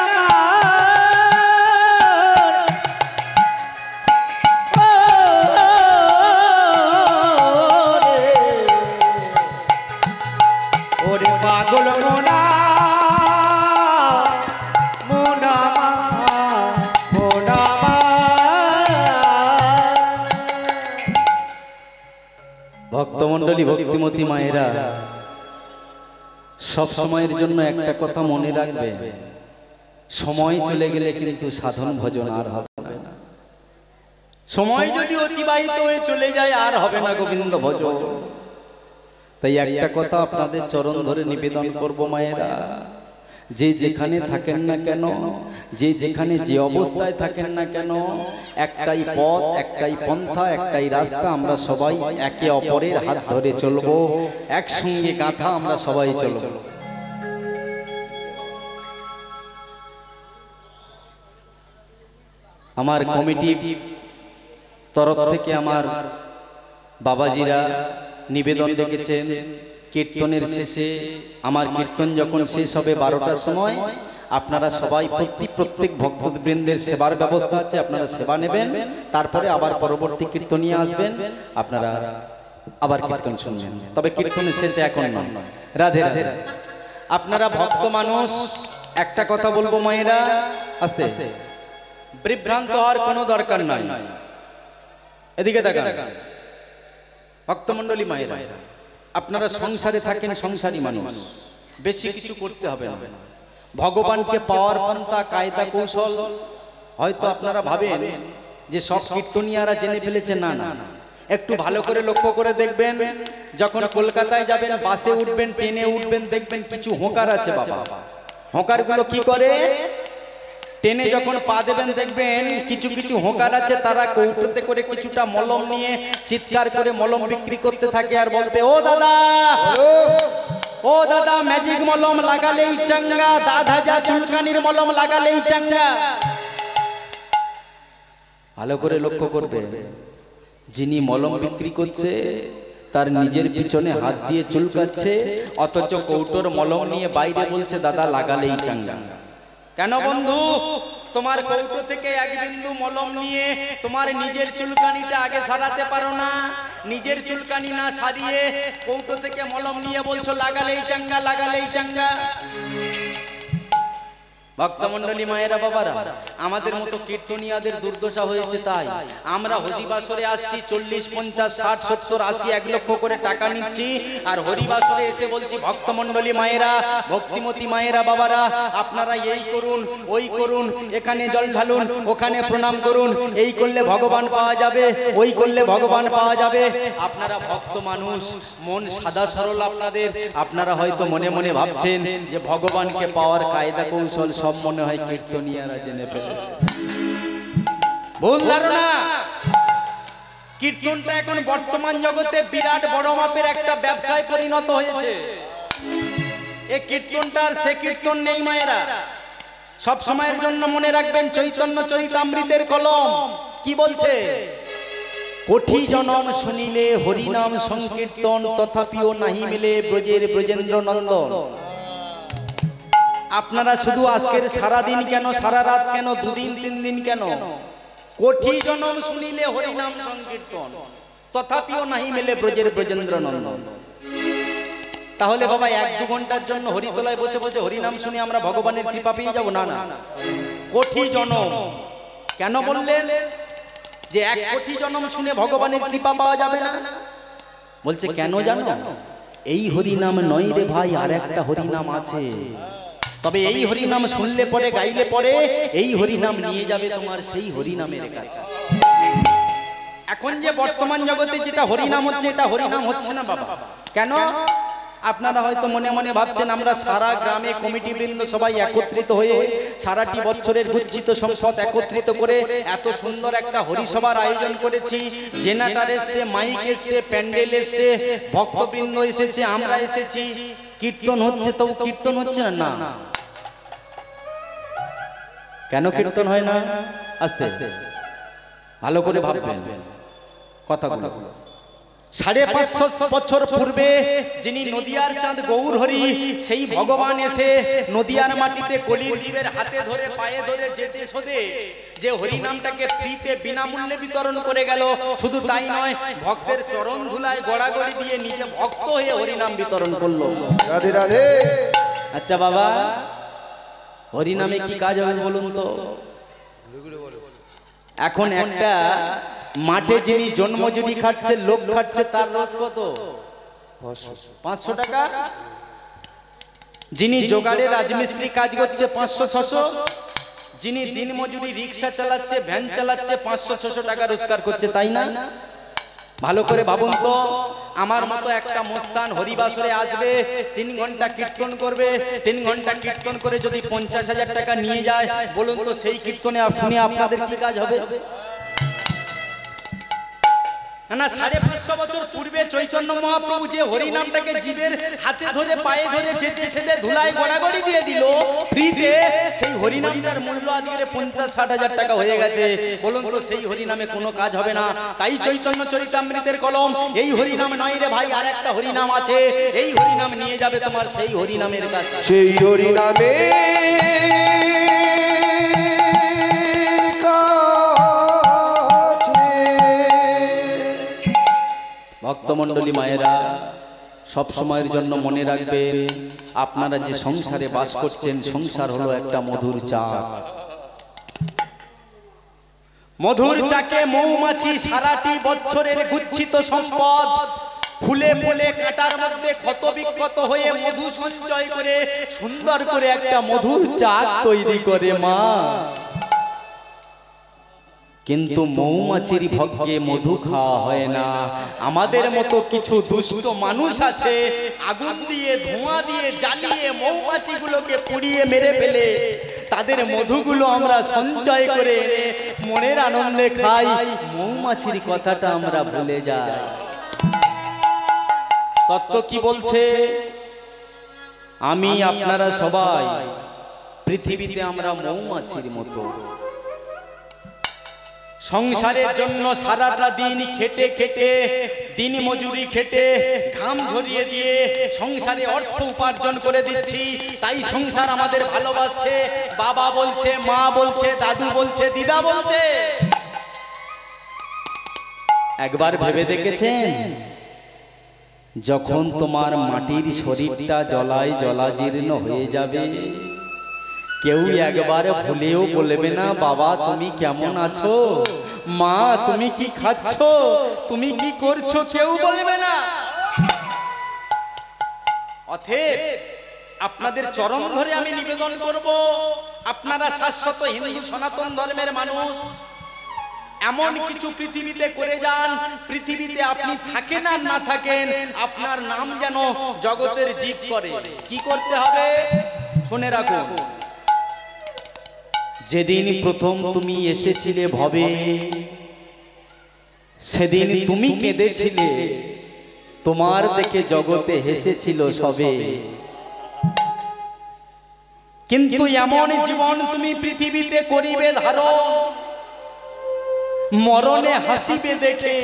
ভক্তমণ্ডলী ভক্তিমতী মায়েরা, সব সময়ের জন্য একটা কথা মনে রাখবে, সময় চলে গেলে কিন্তু সাধন ভজন আর হবে না। সময় যদি অতিবাহিত হয়ে চলে যায় আর হবে না গোবিন্দ ভজন। তাই একটা কথা আপনাদের চরণ ধরে নিবেদন করব মায়েরা, যে যেখানে থাকেন না কেন, যে যেখানে যে অবস্থায় থাকেন না কেন, একটাই পথ, একটাই পন্থা, একটাই রাস্তা, আমরা সবাই একে অপরের হাত ধরে চলবো, একসঙ্গে গাথা আমরা সবাই চলবো। আমার কমিটির তরফ থেকে আমার বাবাজিরা নিবেদন রেখেছেন, কীর্তনের শেষে আমার কীর্তন যখন শেষ হবে 12টার সময়, আপনারা সবাই প্রত্যেক ভক্তবৃন্দের সেবার ব্যবস্থা আছে, আপনারা সেবা নেবেন, তারপরে আবার পরবর্তী কীর্তনিয়া আসবেন, আপনারা আবার কীর্তন শুনবেন। তবে কীর্তনের শেষে এখন নয়। রাধে রাধে। আপনারা ভক্ত মানুষ, একটা কথা বলবো মায়েরা, আস্তে বিভ্রান্ত হওয়ার কোনো দরকার নাই। এদিকে তাকান ভক্তমণ্ডলী মায়েরা, আপনারা সংসারে থাকেন, সংসারী মানুষ, বেশি কিছু করতে হবে না। ভগবানকে পাওয়ার পন্থা, কায়দা, কৌশল হয়তো আপনারা ভাবেন যে সব কীর্তনিয়ারা জেনে ফেলেছে, না না, একটু ভালো করে লক্ষ্য করে দেখবেন। যখন কলকাতায় যাবেন, বাসে উঠবেন, ট্রেনে উঠবেন, দেখবেন কিছু হোঁকার আছে বাবা। হোঁকারগুলো কি করে? ট্রেনে যখন পা দেবেন দেখবেন কিছু কিছু হোঁকার আছে, তারা কৌটোতে করে কিছুটা মলম নিয়ে চিৎকার করে মলম বিক্রি করতে থাকে আর বলতে, ও দাদা, ও দাদা, ম্যাজিক মলম লাগালেই চাঙ্গা, দাদা যা চুলকানির মলম লাগালেই চাঙ্গা। ভালো করে লক্ষ্য করবে, যিনি মলম বিক্রি করছে তার নিজের পিছনে হাত দিয়ে চুলকাচ্ছে, অথচ কৌটোর মলম নিয়ে বাইরে বলছে দাদা লাগালেই চাঙ্গা। কেন বন্ধু? তোমার কৌটো থেকে এক বিন্দু মলম নিয়ে তোমার নিজের চুলকানিটা আগে সারাতে পারো না? নিজের চুলকানি না সারিয়ে কৌটো থেকে মলম নিয়ে বলছো লাগালেই চাঙ্গা, লাগালেই চাঙ্গা। ভক্তমণ্ডলী মায়েরা, বাবারা, আমাদের মতো কীর্তনিয়াদের দুর্দশা হয়েছে, তাই আমরা হরিবাসরে আসছি, 40, 50, 60, 70, 80, 1 লক্ষ করে টাকা নিচ্ছি, আর হরিবাসরে এসে বলছি ভক্তমণ্ডলী মায়েরা, ভক্তিমতী মায়েরা, বাবারা, আপনারা এই করুন, ওই করুন, এখানে জল ঢালুন, ওখানে প্রণাম করুন, এই করলে ভগবান পাওয়া যাবে, ওই করলে ভগবান পাওয়া যাবে। আপনারা ভক্ত মানুষ, মন সাদা সরল আপনাদের, আপনারা হয়তো মনে মনে ভাবছেন যে ভগবানকে পাওয়ার কায়দা কৌশল সব মনে হয় কীর্তনিয়ারা জেনে ফেলেছে। ভুল ধারণা। কীর্তনটা এখন বর্তমান জগতে বিরাট বড় মাপের একটা ব্যবসায় পরিণত হয়েছে। এই কীর্তনটার সে কীর্তন নেই মায়েরা। সব সময়ের জন্য মনে রাখবেন, চৈতন্য চরিতামৃতের কলম কি বলছে? কোটি জনম শুনিলে হরিনাম সংকীর্তন, তথাপিও নাহি মিলে ব্রজের ব্রজেন্দ্র নন্দন। আপনারা শুধু আজকের সারা দিন কেন, সারা রাত কেন, 2 দিন 3 দিন কেন, কোটি জনম শুনিলে হরিনাম সংকীর্তন, তথাপিও নাহি মেলে ব্রজের ব্রজেন্দ্র নন্দন। তাহলে বাবা 1-2 ঘন্টার জন্য হরিতলায় বসে বসে হরিনাম শুনে আমরা ভগবানের কৃপা পেয়ে যাব? না না, কোটি জনম। কেন বললেন যে 1 কোটি জনম শুনে ভগবানের কৃপা পাওয়া যাবে না? বলছে কেন জানো? এই হরিনাম নয় রে ভাই, আর একটা হরিনাম আছে। তবে এই হরিনাম শুনলে পরে, গাইলে পরে, এই হরিনাম নিয়ে যাবে তোমার সেই হরিনামের কাছে। এখন যে বর্তমান জগতে যেটা হরিনাম হচ্ছে, এটা হরিনাম হচ্ছে না বাবা। কেন? আপনারা হয়তো মনে মনে ভাবছেন আমরা সারা গ্রামে কমিটি বৃন্দ সবাই একত্রিত হয়ে সারাটি বছরের গুচ্ছিত সম্পদ একত্রিত করে এত সুন্দর একটা হরিসভার আয়োজন করেছি। জেনারেটর এসছে, মাইক এসছে, প্যান্ডেল এসছে, ভক্তবৃন্দ এসেছে, আমরা এসেছি, কীর্তন হচ্ছে, তবু কীর্তন হচ্ছে না। না, কেন কীর্তন হয় না? আস্তে আস্তে ভালো করে ভাববেন কথাগুলো। 550 বছর পূর্বে যিনি নদিয়ার চাঁদ গৌর হরি, সেই ভগবান এসে নদিয়ার মাটিতে কলির জীবের হাতে ধরে, পায়ে ধরে, যেচে শোধে যে হরিনামটাকে ফ্রিতে বিনামূল্যে বিতরণ করে গেল। শুধু তাই নয়, ভক্তের চরণ ধুলায় গড়াগড়ি দিয়ে নিজে ভক্ত হয়ে হরিনাম বিতরণ করলো। রাধে রাধে। আচ্ছা বাবা, হরিনামে কি কাজ হবে বলুন তো? এখন একটা মাঠে যিনি জন্মজুরি খাচ্ছে, লোক খাচ্ছে, তার রস কত? 500 টাকা। যিনি জোগাড়ে রাজমিস্ত্রি কাজ করছে 500-600, যিনি দিন মজুরি রিক্সা চালাচ্ছে, ভ্যান চালাচ্ছে 500-600 টাকা রোজগার করছে, তাই না? ভালো করে ভাবুন তো, আমার মতো একটা মস্তান হরিবাসরে আসবে, 3 ঘন্টা কীর্তন করবে, 3 ঘন্টা কীর্তন করে যদি 50,000 টাকা নিয়ে যায়, বলুন তো সেই কীর্তনে শুনে আপনাদের কি কাজ হবে? না, 550 বছর পূর্বে চৈতন্য মহাপ্রভু যে হরিনামটাকে জীবের হাতে ধরে পায়ে ধরে যেতে সেতে ধুলায় গড়াগড়ি দিয়ে দিল ফ্রিতে, সেই হরিনামটার মূল্য আজকে 50-60 টাকা হয়ে গেছে। বলুন তো সেই হরিনামে কোনো কাজ হবে না? তাই চৈতন্য চরিতামৃতের কলম, এই হরিনাম নয় রে ভাই, আর একটা হরিনাম আছে, এই হরিনাম নিয়ে যাবে তোমার সেই হরিনামের কাছে। সেই হরিনামে ভক্তমণ্ডলী মায়েরা, সব সময়ের জন্য মনে রাখবেন, আপনারা যে সংসারে বাস করছেন, সংসার হলো একটা মধুর চা। মধুর চাকে মৌমাছি সারাটি বছরের গুচ্ছিত সম্পদ ফুলে ফুলে কাটার মধ্যে ক্ষত বিক্ষত হয়ে মধু সঞ্চয় করে সুন্দর করে একটা মধুর চা তৈরি করে মা। কিন্তু মৌমাছির ভাগ্যে মধু খাওয়া হয় না। আমাদের মতো কিছু দুষ্ট মানুষ আছে, আগুন দিয়ে ধোঁয়া দিয়ে জ্বালিয়ে মৌমাছিগুলোকে পুড়িয়ে মেরে ফেলে তাদের মধুগুলো আমরা সঞ্চয় করে এনে মনের আনন্দে খাই, মৌমাছির কথাটা আমরা ভুলে যাই। তত্ত্ব কি বলছে? আমি আপনারা সবাই পৃথিবীতে আমরা মৌমাছির মতো, সংসারের জন্য সারাটা দিন খেটে খেটে, দিন মজুরি খেটে, ঘাম ঝরিয়ে দিয়ে সংসারে অর্থ উপার্জন করে দিচ্ছি, তাই সংসার আমাদের ভালোবাসছে। বাবা বলছে, মা বলছে, দাদু বলছে, দিদা বলছে। একবার ভেবে দেখেছেন, যখন তোমার মাটির শরীরটা জলায় জলাজীর্ণ হয়ে যাবে, কেউ একবার ভুলেও বলবে না বাবা তুমি কেমন আছো, মা তুমি কি খাচ্ছ, তুমি কি করছো, কেউ বলবে না। অতএব আপনাদের চরণ ধরে আমি নিবেদন করব, আপনারা শাশ্বত হিন্দু সনাতন ধর্মের মানুষ, এমন কিছু পৃথিবীতে করে যান, পৃথিবীতে আপনি থাকেন আর না থাকেন, আপনার নাম যেন জগতের জিত করে। কি করতে হবে শুনে রাখুন। যেদিন প্রথম তুমি এসেছিলে ভবে, সেদিন তুমি কেঁদেছিলে, তোমার দেখে জগতে হেসেছিল সবে। কিন্তু এমন জীবন তুমি পৃথিবীতে করিবে ধারণ, মরণে হাসিবে দেখে,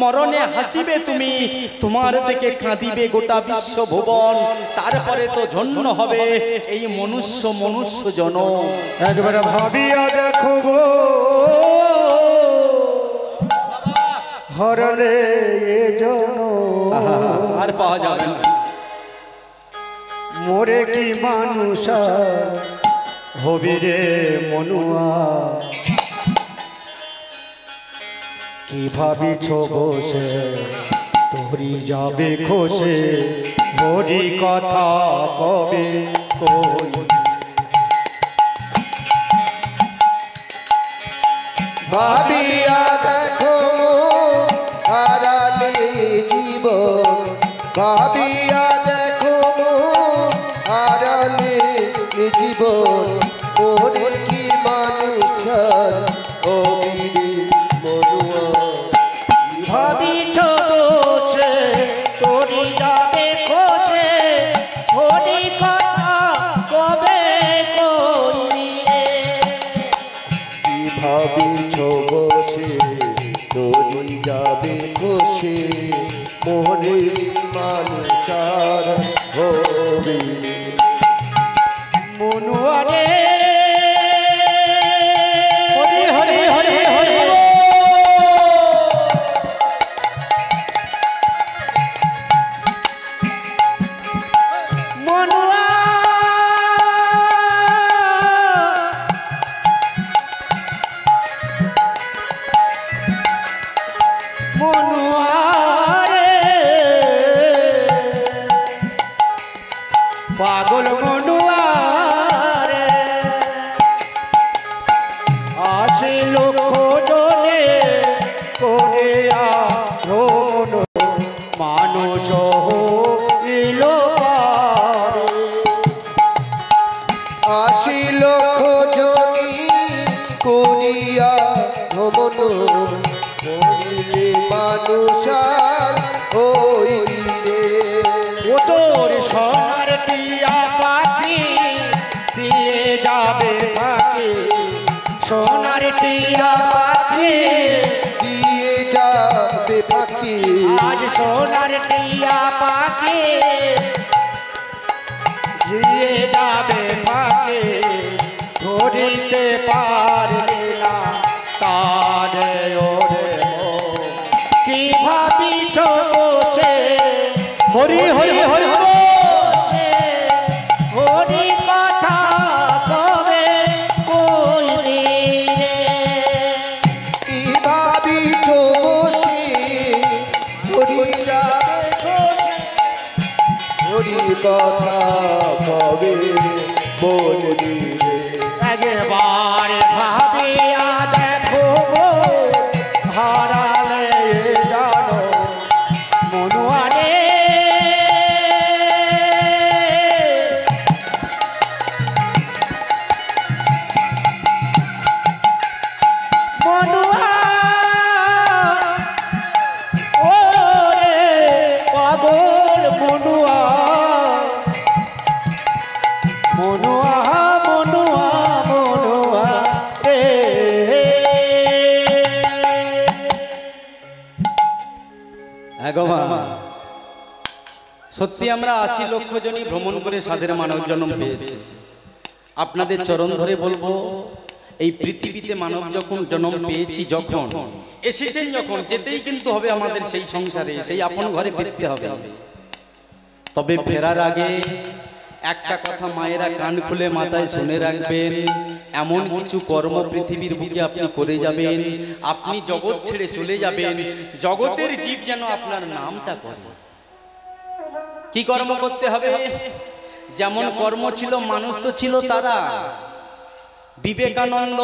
মরণে হাসিবে তুমি, তোমার দেখে কাঁদিবে গোটা বিশ্ব ভুবন। তারপরে তো ধন্য হবে এই মনুষ্য জনম। একবার ভাবিয়া দেখো গো হরলে এ জনম, আর পাওয়া যাবে না। মোরে কি মানুষ হবি রে মনুয়া, কি ভাবিছ বসে তোরি যাবে খসে, হরি কথা কবে কই। ভাবিয়া দেখো হারালে জীবন, ভাবিয়া দেখো হারালে জীবন, ওরে কি মানুষ হবি মনুয়া। ভাবিছ বসে তোরি যাবে খসে, হরি কথা কবে কইবি রে। কি ভাবিছ বসে তোরি যাবে খসে, মোহরে মানুষার হবে মনুয়া রে হরি হরি হরি হরি মনুয়া। মনুয়া রে মন মরিলে মানুষ আর হইলি রে। ও তোর সোনার টিয়া পাখি দিয়ে যাবে পাখি, সোনার টিয়া পাখি দিয়ে যাবে পাখি, আজ সোনার টিয়া পাখি দিয়ে যাবে পাখি, ধরিতে পারবে না তারে ওরে মন। কি ভাবিছ বসে হরি হরি হরি হরি কথা কবে কইলি রে। কি ভাবিছ বসে হরি যাবে হরি কথা কবে বলবি রে। একবার ভাবিয়া দেখো হারালে জানো মনুয়ারে, মনুয়া ওরে পাগল মনুয়া, মনুয়া মনুয়া মনুয়া রে। সত্যি আমরা 80 লক্ষ জনই ভ্রমণ করে সাধের মানব জন্ম পেয়েছি। আপনাদের চরণ ধরে বলবো, এই পৃথিবীতে মানব যখন জন্ম পেয়েছি, যখন এসেছেন, যখন যেতেই কিন্তু হবে আমাদের সেই সংসারে, সেই আপন ঘরে ফিরতে হবে। তবে ফেরার আগে একটা কথা মায়েরা কান খুলে মাথায় শুনে রাখবেন, এমন কিছু কর্ম পৃথিবীর বুকে আপনি করে যাবেন, আপনি জগৎ ছেড়ে চলে যাবেন, জগতের জীব যেন আপনার নামটা করে। কি কর্ম করতে হবে? যেমন কর্ম ছিল, মানুষ তো ছিল তারা, বিবেকানন্দ,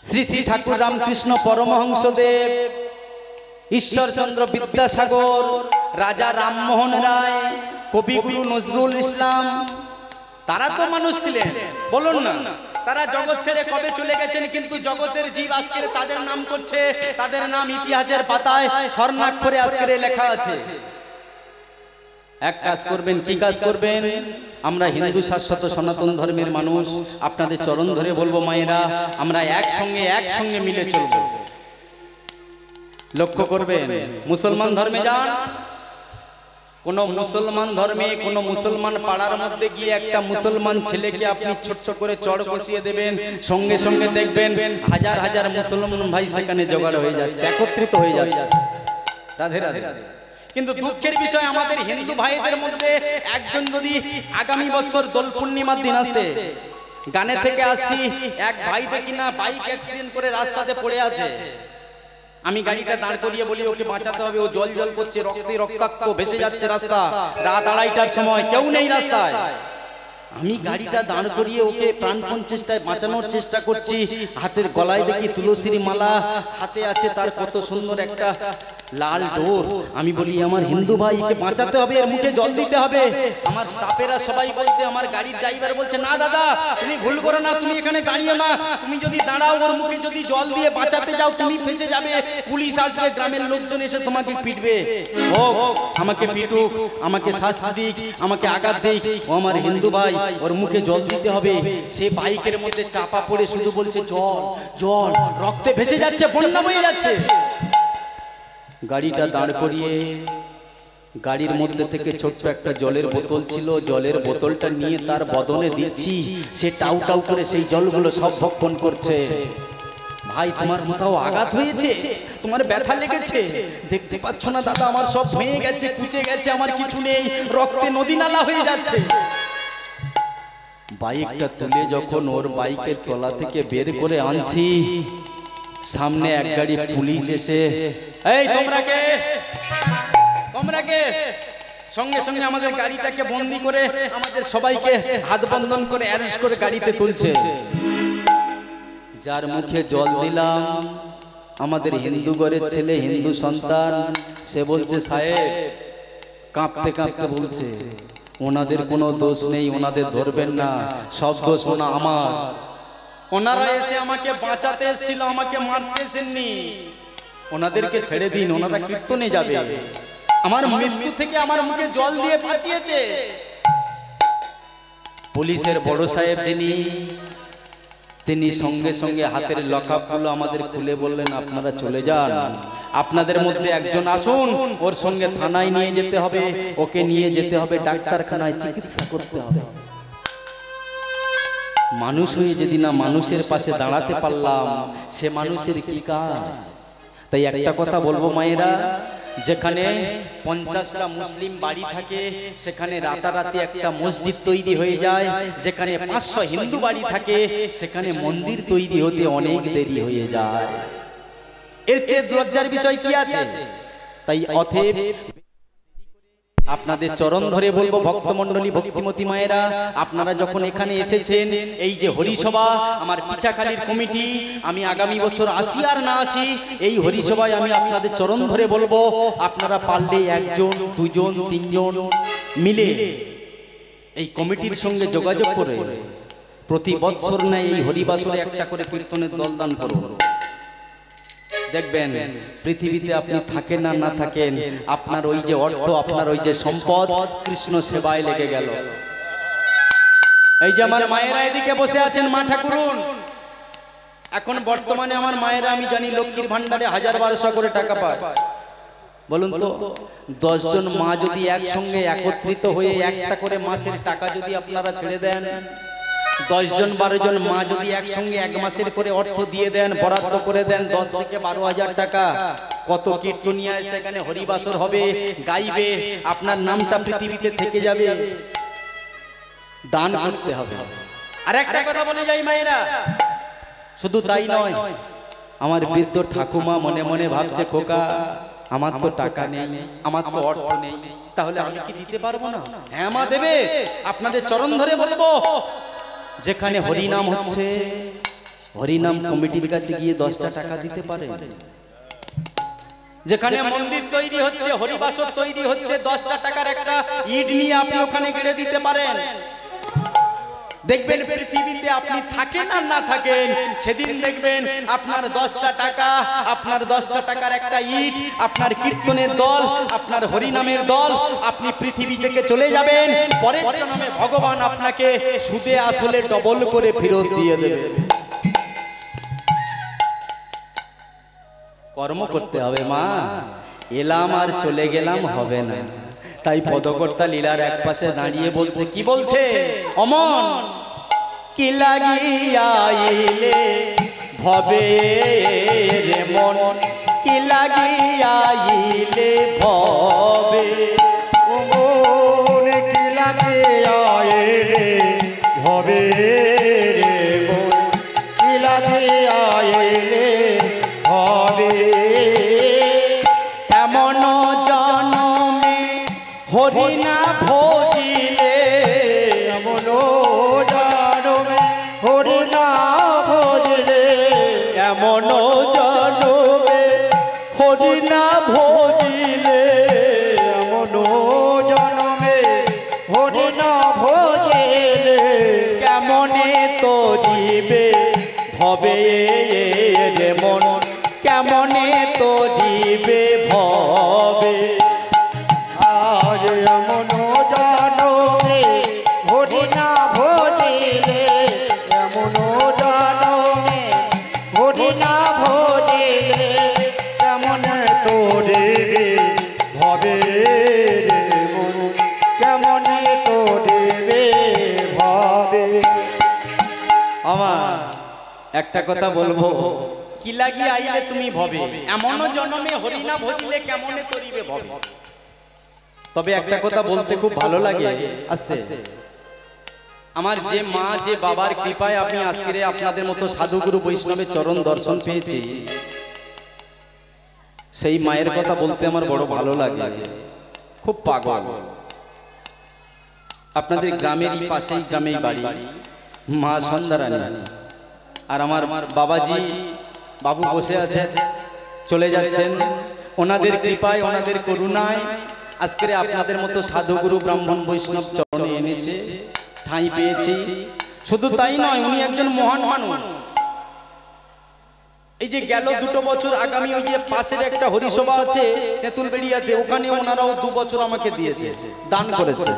শ্রী শ্রী ঠাকুর রামকৃষ্ণ পরমহংসদেব, ঈশ্বরচন্দ্র বিদ্যাসাগর, রাজা রামমোহন রায়, কবিগুরু নজরুল ইসলাম, তারা তো মানুষ ছিলেন। বলুন না, তারা জগৎ ছেড়ে কবে চলে গেছেন, কিন্তু জগতের জীব আজকে তাদের নাম করছে, তাদের নাম ইতিহাসের পাতায় স্বর্ণাক্ষরে আজকে লেখা আছে। এক কাজ করবেন, কি কাজ করবেন? আমরা হিন্দু শাশ্বত সনাতন ধর্মের মানুষ, আপনাদের চরণ ধরে বলবো মায়েরা, আমরা একসঙ্গে মিলে চলব। লক্ষ্য করবেন, মুসলমান ধর্মে যান, কোন মুসলমান ধর্মে কোন মুসলমান পাড়ার মধ্যে গিয়ে একটা মুসলমান ছেলেকে আপনি ছোট্ট করে চড় বসিয়ে দেবেন, সঙ্গে সঙ্গে দেখবেন হাজার হাজার মুসলমান ভাই সেখানে জোগাড় হয়ে যাচ্ছে, একত্রিত হয়ে যাচ্ছে। রাধে রাধে। কিন্তু দুঃখের বিষয়, আমাদের হিন্দু ভাইদের মধ্যে একজন যদি আগামী বছর দোল পূর্ণিমার দিন আসতে, গানে থেকে আসছি, এক ভাই দেখি না বাইক অ্যাক্সিডেন্ট করে রাস্তাতে পড়ে আছে, আমি গাড়িটা দাঁড় করিয়ে বলি ওকে বাঁচাতে হবে, ও জল জল করছে, রক্তে রক্তাক্ত ভেসে যাচ্ছে রাস্তা, রাত 2:30টার সময়, কেউ নেই রাস্তায়। আমি গাড়িটা দাঁড় করিয়ে ওকে প্রাণপণ চেষ্টায় বাঁচানোর চেষ্টা করছি, হাতের গলায় দেখি তুলসীর মালা, হাতে আছে তার কত সুন্দর একটা লাল ডোর। আমি বলি আমার হিন্দু ভাইকে বাঁচাতে হবে, এর মুখে জল দিতে হবে। আমার স্টাফেরা সবাই বলছে, আমার গাড়ির ড্রাইভার বলছে, না দাদা তুমি ভুল করো না, তুমি এখানে দাঁড়িয়ে না, তুমি যদি দাঁড়াও ওর মুখে যদি জল দিয়ে বাঁচাতে যাও তুমি ফেঁসে যাবে, পুলিশ আসবে, গ্রামের লোকজন এসে তোমাকে পিটবে। হোক আমাকে পিটুক, আমাকে শাস্তি দিক, আমাকে আঘাত দিক, ও আমার হিন্দু ভাই, ওর মুখে জল দিতে হবে। সে বাইকের মধ্যে চাপা পড়ে শুধু বলছে জল জল, রক্তে ভেসে যাচ্ছে, বন্যা বয়ে যাচ্ছে। গাড়িটা দাঁড় করিয়ে গাড়ির মধ্যে থেকে ছোট্ট একটা জলের বোতল ছিল, জলের বোতলটা নিয়ে তার বদনে দিচ্ছি, সে টাউ টাউ করে সেই জলগুলো সব ভক্ষণ করছে। ভাই তোমার কোথাও আঘাত হয়েছে, তোমার ব্যথা লেগেছে? দেখতে পাচ্ছ না দাদা, আমার সব ভেঙে গেছে, কুচে গেছে, আমার কিছু নেই, রক্তে নদী নালা হয়ে যাচ্ছে। বাইকটা তুলে যখন ওর বাইকের তলা থেকে বের করে আনছি, সামনে এক গাড়ি পুলিশ এসে, এই তোমরা কে, তোমরা কে? সঙ্গে সঙ্গে আমাদের গাড়িটাকে বন্দি করে আমাদের সবাইকে হাত বন্ধন করে অ্যারেস্ট করে গাড়িতে তুলছে। যার মুখে জল দিলাম আমাদের হিন্দু ঘরের ছেলে, হিন্দু সন্তান, সে বলছে সাহেব, কাঁপতে কাঁপতে বলছে ওনাদের কোনো দোষ নেই, ওনাদের ধরবেন না, সব দোষ ওনা আমার। ওনারা এসে আমাকে বাঁচাতে এসেছিল, আমাকে মারতে এসেননি। ওনাদেরকে ছেড়ে দিন, ওনারা কীর্তনে যাবে। আমার মৃত্যু থেকে আমার মুখে জল দিয়ে বাঁচিয়েছে। পুলিশের বড় সাহেব তিনি সঙ্গে সঙ্গে হাতের লকআপগুলো আমাদের খুলে বললেন, আপনারা চলে যান, আপনাদের মধ্যে একজন আসুন, ওর সঙ্গে থানায় নিয়ে যেতে হবে, ওকে নিয়ে যেতে হবে ডাক্তারখানায়, চিকিৎসা করতে হবে। মানুষ হয়ে যদি না মানুষের পাশে দাঁড়াতে পারলাম, সে মানুষের কি কাজ? তাই একটা কথা বলবো মায়েরা, যেখানে 50টা মুসলিম বাড়ি থাকে সেখানে রাতারাতি একটা মসজিদ তৈরি হয়ে যায়, যেখানে 500 হিন্দু বাড়ি থাকে সেখানে মন্দির তৈরি হতে অনেক দেরি হয়ে যায়। এর চেয়ে লজ্জার বিষয় কি আছে? তাই অতএব আপনাদের চরণ ধরে বলবো ভক্তমণ্ডলী, ভক্তিমতী মায়েরা, আপনারা যখন এখানে এসেছেন, এই যে হরিসভা আমার পিছাখালীর কমিটি, আমি আগামী বছর আসি আর না আসি, এই হরিসভায় আমি আপনাদের চরণ ধরে বলবো, আপনারা পারলে 1 জন 2 জন 3 জন মিলে এই কমিটির সঙ্গে যোগাযোগ করে প্রতি বৎসর নেয় এই হরিবাসরে একটা করে কীর্তনের দল দান করুন। দেখবেন পৃথিবীতে আপনি থাকেন আর না থাকেন, আপনার ওই যে অর্থ, আপনার ওই যে সম্পদ কৃষ্ণ সেবায় লেগে গেল। এই যে আমার মায়েরা এদিকে বসে আছেন, মা ঠাকুরুন, এখন বর্তমানে আমার মায়েরা আমি জানি লক্ষ্মীর ভান্ডারে 1000-1200 করে টাকা পায়। বলুন তো 10 জন মা যদি একসঙ্গে একত্রিত হয়ে একটা করে মাসের টাকা যদি আপনারা ছেড়ে দেন, 10 জন 12 জন মা যদি একসঙ্গে 1 মাসের করে অর্থ দিয়ে দেন, বরাদ্দ করে দেন 10 থেকে 12,000 টাকা, কত কীর্তনিয়া সেখানে হরিবাসর হবে, গাইবে, আপনার নামটা পৃথিবীতে থেকে যাবে। দান করতে হবে। আর একটা কথা বলে যাই মায়েরা, শুধু তাই নয়, আমার বৃদ্ধ ঠাকুমা মনে মনে ভাবছে, খোকা আমার তো টাকা নেই, আমার তো অর্থ নেই, তাহলে আমি কি দিতে পারবো না? হ্যাঁ মা দেবে। আপনাদের চরণ ধরে বলবো, যেখানে হরিনাম হচ্ছে, হরিনাম কমিটির কাছে গিয়ে 10টা টাকা দিতে পারে। যেখানে মন্দির তৈরি হচ্ছে, হরিবাসর তৈরি হচ্ছে, 10টা টাকার একটা ইট নিয়ে আপনি ওখানে গেড়ে দিতে পারেন। দেখবেন পৃথিবীতে আপনি থাকেন আর না থাকেন, সেদিন দেখবেন আপনার 10টা টাকা, আপনার 10টা টাকার একটা ইট, আপনার কীর্তনের দল, আপনার হরিনামের দল, আপনি পৃথিবী থেকে চলে যাবেন, পরের জন্মে ভগবান আপনাকে সুদে আসলে ডবল করে ফেরত দিয়ে দেবে। কর্ম করতে হবে মা, এলাম আর চলে গেলাম হবে না। তাই পদকর্তা লীলার এক পাশে দাঁড়িয়ে বলছে, কি বলছে? অমন কি লাগিয়া আইলে ভবে রে মন, কি লাগিয়া আইলে ভবে, মন কি লাগিয়া আইলে ভবে রে মন, কি লাগিয়া আইলে ভবে, এমন জনমে হরিনা ভজিলে, এমন জনমে হরিনা ভজিলে, এমন জনমে হরিনা ভজিলে, এমন জনমে হরিনা ভজিলে, কেমনে তরিবে ভবে রে মন, কেমনে তরিবে ভবে। আজ এমন জনমে হরিনা ভজিলে, এমন জনমে হরিনা ভজিলে, কেমন তোরে ভবে রে মন, কেমন তোরে ভবে। আমার একটা কথা বলবো, কি লাগি আইলে তুমি ভবে, এমন জনমে হরিনা ভজিলে কেমনে তরিবে ভবে। তবে একটা কথা বলতে খুব ভালো লাগে, আস্তে, আমার যে মা যে বাবার কৃপায় আমি আজকে আপনাদের মতো সাধুগুরু বৈষ্ণবের চরণ দর্শন পেয়েছি, সেই মায়ের কথা বলতে আমার বড় ভালো লাগে। খুব পাগল। আপনাদের গ্রামেরই পাশেই গ্রামেই বাড়ি, মা সন্ধ্যারানী, আর আমার বাবাজি বাবু বসে আছে, চলে যাচ্ছেন। ওনাদের কৃপায়, ওনাদের করুণায় আজকে আপনাদের মতো সাধুগুরু ব্রাহ্মণ বৈষ্ণব চরণে এনেছে, ঠাঁই পেয়েছি। শুধু তাই নয়, উনি একজন মহান মানুষ। এই যে গেল 2 বছর আগামী ওই যে পাশের একটা হরিসভা আছে তেঁতুলবেড়িয়াতে, ওখানে ওনারাও 2 বছর আমাকে দিয়েছে, দান করেছে।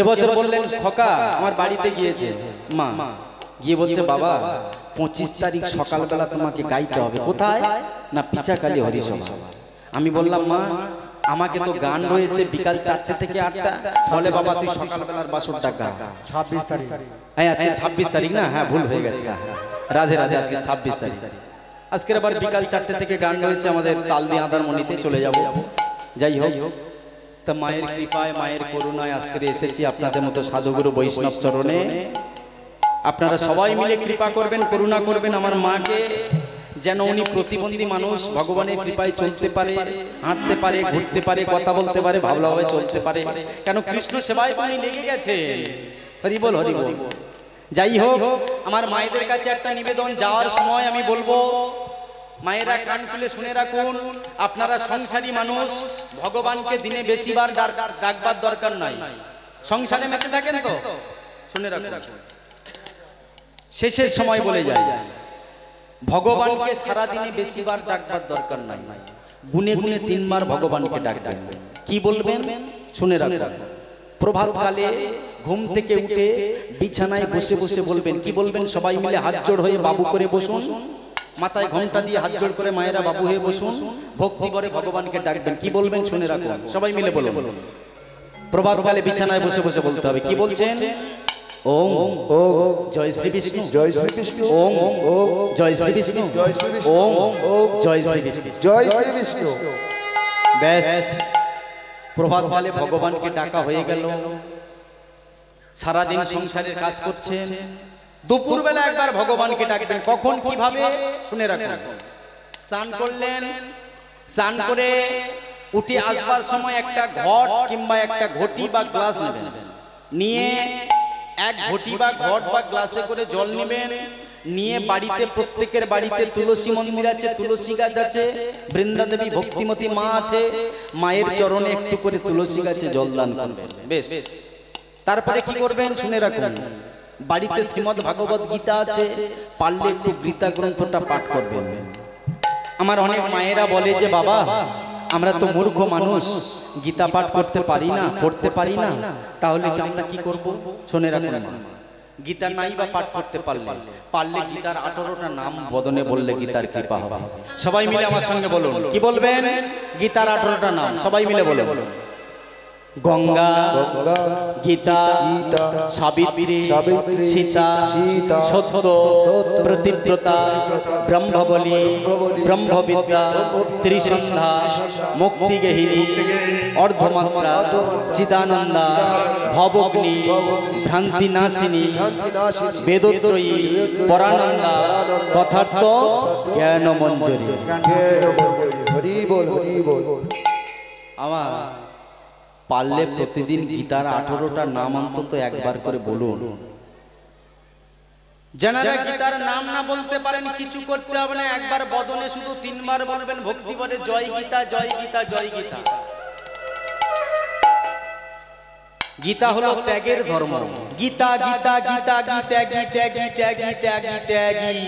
এবছর বললেন খোকা আমার বাড়িতে গিয়েছে মা, গিয়ে বলছে বাবা 25 তারিখ সকালবেলা তোমাকে গাইতে হবে। কোথায় না পিচাকালী হরিসভা। আমি বললাম মা আমাকে তো গান রয়েছে বিকাল 4টে থেকে 8টা। বলে বাবা তুই সকালবেলার বাসরটা গা। 26 তারিখ। হ্যাঁ আজকে 26 তারিখ না? হ্যাঁ ভুল হয়ে গেছে, রাধে রাধে, আজকে 26 তারিখ। আজকের আবার বিকাল 4টে থেকে গান রয়েছে আমাদের তালদি আদারমণিতে, চলে যাব। যাই হোক, তা মায়ের কৃপায় মায়ের করুণায় আজকে এসেছি আপনাদের মতো সাধুগুরু বৈষ্ণব চরণে। আপনারা সবাই মিলে কৃপা করবেন, করুণা করবেন আমার মাকে, যেন উনি প্রতিবন্ধী মানুষ ভগবানের কৃপায় চলতে পারে, হাঁটতে পারে, ঘুরতে পারে, কথা বলতে পারে, ভালোভাবে চলতে পারে। কেন কৃষ্ণ সেবায় উনি লেগে গেছে। হরি বল হরি বল। যাই হোক, আমার মায়েদের কাছে একটা নিবেদন, যাওয়ার সময় আমি বলবো মায়েরা কান খুলে শুনে রাখুন, আপনারা সংসারী মানুষ, ভগবানকে দিনে বেশিবার ডাকবার দরকার নাই। সংসারে মেতে থাকেন তো, শুনে রাখুন। শেষের সময় বলে যায় ভগবানকে সারা দিনে বেশিবার ডাকবার দরকার নাই, গুনে গুনে 3 বার ভগবানকে ডাকবেন। কি বলবেন শুনে রাখুন। প্রভাতকালে ঘুম থেকে উঠে বিছানায় বসে বসে বলবেন। কি বলবেন? সবাই মিলে হাত জোড় হয়ে বাবু করে বসুন, মাথায় ঘোমটা দিয়ে হাত জোড় করে মায়েরা বাবু হয়ে বসুন, ভক্তি করে ভগবানকে ডাকবেন। কি বলবেন শুনে রাখুন, সবাই মিলে বলুন। প্রভাতকালে বিছানায় বসে বসে বলতে হবে। কি বলছেন? ওম ওম জয় শ্রী বিষ্ণু, জয় শ্রী বিষ্ণু, ওম ওম জয় শ্রী বিষ্ণু, জয় শ্রী বিষ্ণু, ওম ওম জয় শ্রী বিষ্ণু, জয় শ্রী বিষ্ণু। ব্যাস, প্রভাতকালে ভগবানকে ডাকা হয়ে গেল। সারাদিন সংসারের কাজ করছেন, দুপুরবেলা একবার ভগবানকে ডাকবেন। কখন কিভাবে শুনে রাখুন। স্নান করলেন, স্নান করে উঠে আসবার সময় একটা ঘট কিংবা একটা ঘটি বা গ্লাস নেবেন, নিয়ে 1 ঘটি বা ঘট বা গ্লাসে করে জল নেবেন, নিয়ে বাড়িতে প্রত্যেকের বাড়িতে তুলসী মন্দির আছে, তুলসী গাছ আছে, বৃন্দা দেবী ভক্তিমতী মা আছে, মায়ের চরণে একটু করে তুলসী গাছে জল দান করবেন। বেশ, তারপরে কি করবেন শুনে রাখুন। বাড়িতে শ্রীমদ্ ভাগবত গীতা আছে, পারলে একটু গীতা গ্রন্থটা পাঠ করবেন। আমার অনেক মায়েরা বলে যে বাবা আমরা তো মূর্খ মানুষ, গীতা পাঠ করতে পারি না, পড়তে পারি না, তাহলে কি আমরা কি করব? শুনে রাখুন, গীতা নাই বা পাঠ করতে পারলে গীতার 18টা নাম বদনে বললে গীতার কৃপা হবে। সবাই মিলে আমার সঙ্গে বলুন। কি বলবেন? গীতার 18টা নাম সবাই মিলে বলুন। গঙ্গা, গীতা, সাবিত্রী, সীতা, সত্য, প্রতিব্রতা, ব্রহ্মবলী, ব্রহ্মবিদ্যা, ত্রিসন্ধ্যা, মুক্তিগেহিনী, অর্ধমাত্রা, চিদানন্দা, ভবগ্নি, ভ্রান্তিনাশিনী, বেদত্রয়ী, পরানন্দা, তথার্থ জ্ঞানমঞ্জরি। হরি বল হরি বল। আমার পারলে প্রতিদিন গীতার 18টা নাম অন্তত একবার করে বলুন। যারা গীতার নাম না বলতে পারেন কিছু করতে হবে না, একবার বদনে শুধু 3 বার বলবেন ভক্তি ভরে জয় গীতা, জয় গীতা, জয় গীতা। গীতা হলো ত্যাগের ধর্ম। গীতা গীতা গীতা গীতা গীতা গীতা গীতা গীতা গী।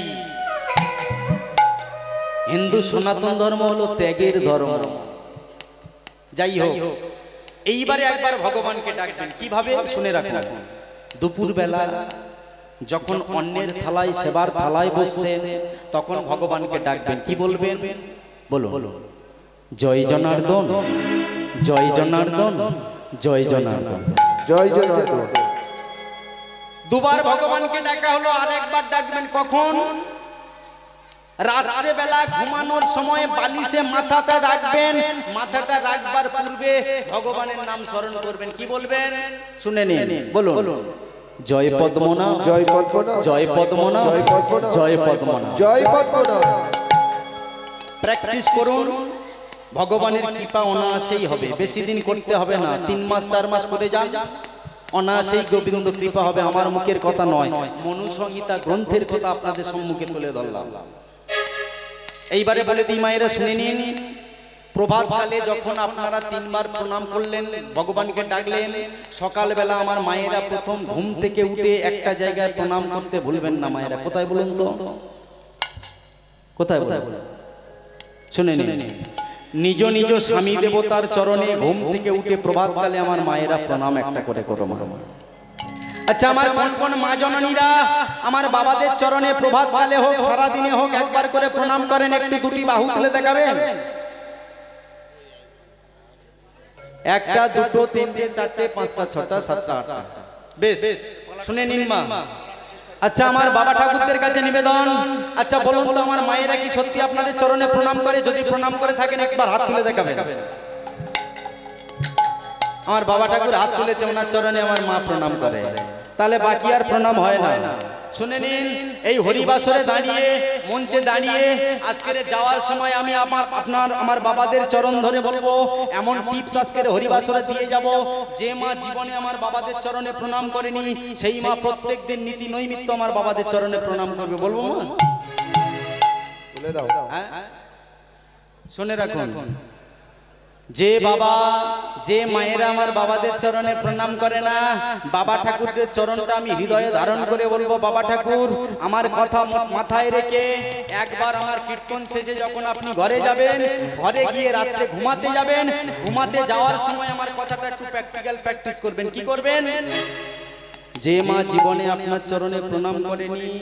হিন্দু সনাতন ধর্ম হলো ত্যাগের ধর্ম। যাই হোক, এইবারে একবার ভগবানকে ডাকবেন। কিভাবে শুনে রাখুন। দুপুর বেলা যখন অন্যের থালায় সেবার থালায় বসছেন তখন ভগবানকে ডাকবেন। কি বলবেন? বলুন জয় জনার্দন, জয় জনার্দন, জয় জনার্দন, জয় জনার্দন। 2 বার ভগবানকে ডাকা হলো। আর একবার ডাকবেন কখন? রাত্রে বেলা ঘুমানোর সময় বালিশে মাথাটা রাখবেন। মাথাটা রাখবার পূর্বে ভগবানের নাম স্মরণ করবেন। কি বলবেন শুনে নিন। বলুন জয় পদ্মনা, জয় পদ্মনা, জয় পদ্মনা, জয় পদ্মনা, জয় পদ্মনা, জয় পদ্মনা। প্র্যাকটিস করুন, ভগবানের কৃপা অনায়াসেই হবে। বেশি দিন করতে হবে না, 3 মাস 4 মাস করে যান, অনায়াসেই গোবিন্দ কৃপা হবে। আমার মুখের কথা নয়, মনুসংহিতা গ্রন্থের কথা আপনাদের সম্মুখে তুলে ধরলাম। এইবারে বলে দিই মায়েরা শুনে নিন। প্রভাতকালে যখন আপনারা 3 বার প্রণাম করলেন, ভগবানকে ডাকলেন, সকালবেলা আমার মায়েরা প্রথম ঘুম থেকে উঠে একটা জায়গায় প্রণাম করতে ভুলবেন না। মায়েরা কোথায় বলুন তো? কোথায় বলে শুনে নিন। নিজ নিজ স্বামী দেবতার চরণে ঘুম থেকে উঠে প্রভাতকালে আমার মায়েরা প্রণাম একটা করে করো মা। আচ্ছা, আমার কোন কোন মা জননীরা আমার বাবাদের চরণে প্রভাতকালে হোক সারা দিনে হোক একবার করে প্রণাম করেন? একটু দুটি বাহু তুলে দেখাবেন। একটা, দুটো, তিনটে, চারটে, পাঁচটা, ছটা, সাতটা, আটটা। বেশ, শুনে নিন মা। আচ্ছা, আমার বাবা ঠাকুরদের কাছে নিবেদন, আচ্ছা বলুন তো আমার মায়েরা কি সত্যি আপনাদের চরণে প্রণাম করে? যদি প্রণাম করে থাকেন একবার হাত তুলে দেখাবেন। আমার বাবা ঠাকুর হাত তুলেছে, ওনার চরণে আমার মা প্রণাম করে, তাহলে বাকি আর প্রণাম হয় না। শুনে নিন, এই হরিবাসরে দাঁড়িয়ে, মঞ্চে দাঁড়িয়ে আজকের যাওয়ার সময় আমি আমার বাবাদের চরণ ধরে বলবো, এমন টিপস আজকের হরিবাসরে দিয়ে যাব, যে মা জীবনে আমার বাবাদের চরণে প্রণাম করেনি সেই মা প্রত্যেক দিন নীতি নৈমিত্য আমার বাবাদের চরণে প্রণাম করবে। বলবো মা? বলে দাও। শুনে রাখুন, যে বাবা, যে মায়েরা আমার বাবাদের চরণে প্রণাম করে না, বাবা ঠাকুরদের চরণটা আমি হৃদয়ে ধারণ করে বলবো, বাবা ঠাকুর আমার কথা মাথায় রেখে একবার আমার কীর্তন শেষে যখন আপনি ঘরে যাবেন, ঘরে গিয়ে রাত্রে ঘুমাতে যাবেন, ঘুমাতে যাওয়ার সময় আমার কথাটা একটু প্র্যাকটিস করবেন। কি করবেন? যে মা জীবনে আপনার চরণে প্রণাম করেনি,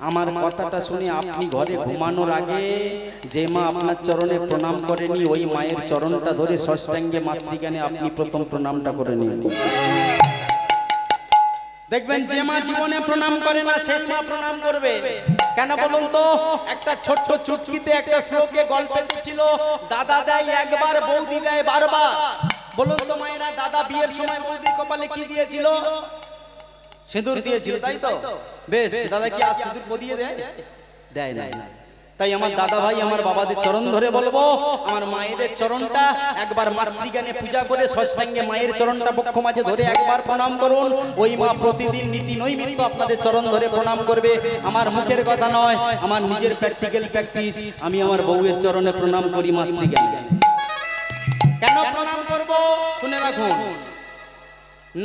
আমার কথাটা শুনে আপনি ঘরে ঘুমানোর আগে যে মা আপনার চরণে প্রণাম করেনি ওই মায়ের চরণটা ধরে ষষ্ঠাঙ্গে মাতৃজ্ঞানে আপনি প্রথম প্রণামটা করে নিন। দেখবেন যে মা জীবনে প্রণাম করে না সেই মা প্রণাম করবে। কেন বলুন তো? একটা ছোট্ট চুটকিতে একটা শ্লোকে গল্পেতে ছিল, দাদা দেয় একবার, বৌদি দেয় বারবার। বলুন তো মায়েরা, দাদা বিয়ের সময় বৌদির কপালে কি দিয়েছিল? সিঁদুর দিয়েছিল, তাই তো? বেশ, দাদা কি আজ সিঁদুর পরিয়ে দেয়? দেয় না। তাই আমার দাদা ভাই আমার বাবাদের চরণ ধরে বলবো, আমার মায়েদের চরণটা একবার মাতৃজ্ঞানে পূজা করে ষষ্ঠাঙ্গে মায়ের চরণটা বক্ষ মাঝে ধরে একবার প্রণাম করুন। ওই মা প্রতিদিন নীতি নৈমিত্য আপনাদের চরণ ধরে প্রণাম করবে। আমার মুখের কথা নয়, আমার নিজের প্র্যাকটিস। আমি আমার বউয়ের চরণে প্রণাম করি মাতৃজ্ঞানে। কেন প্রণাম করব? শুনে রাখুন,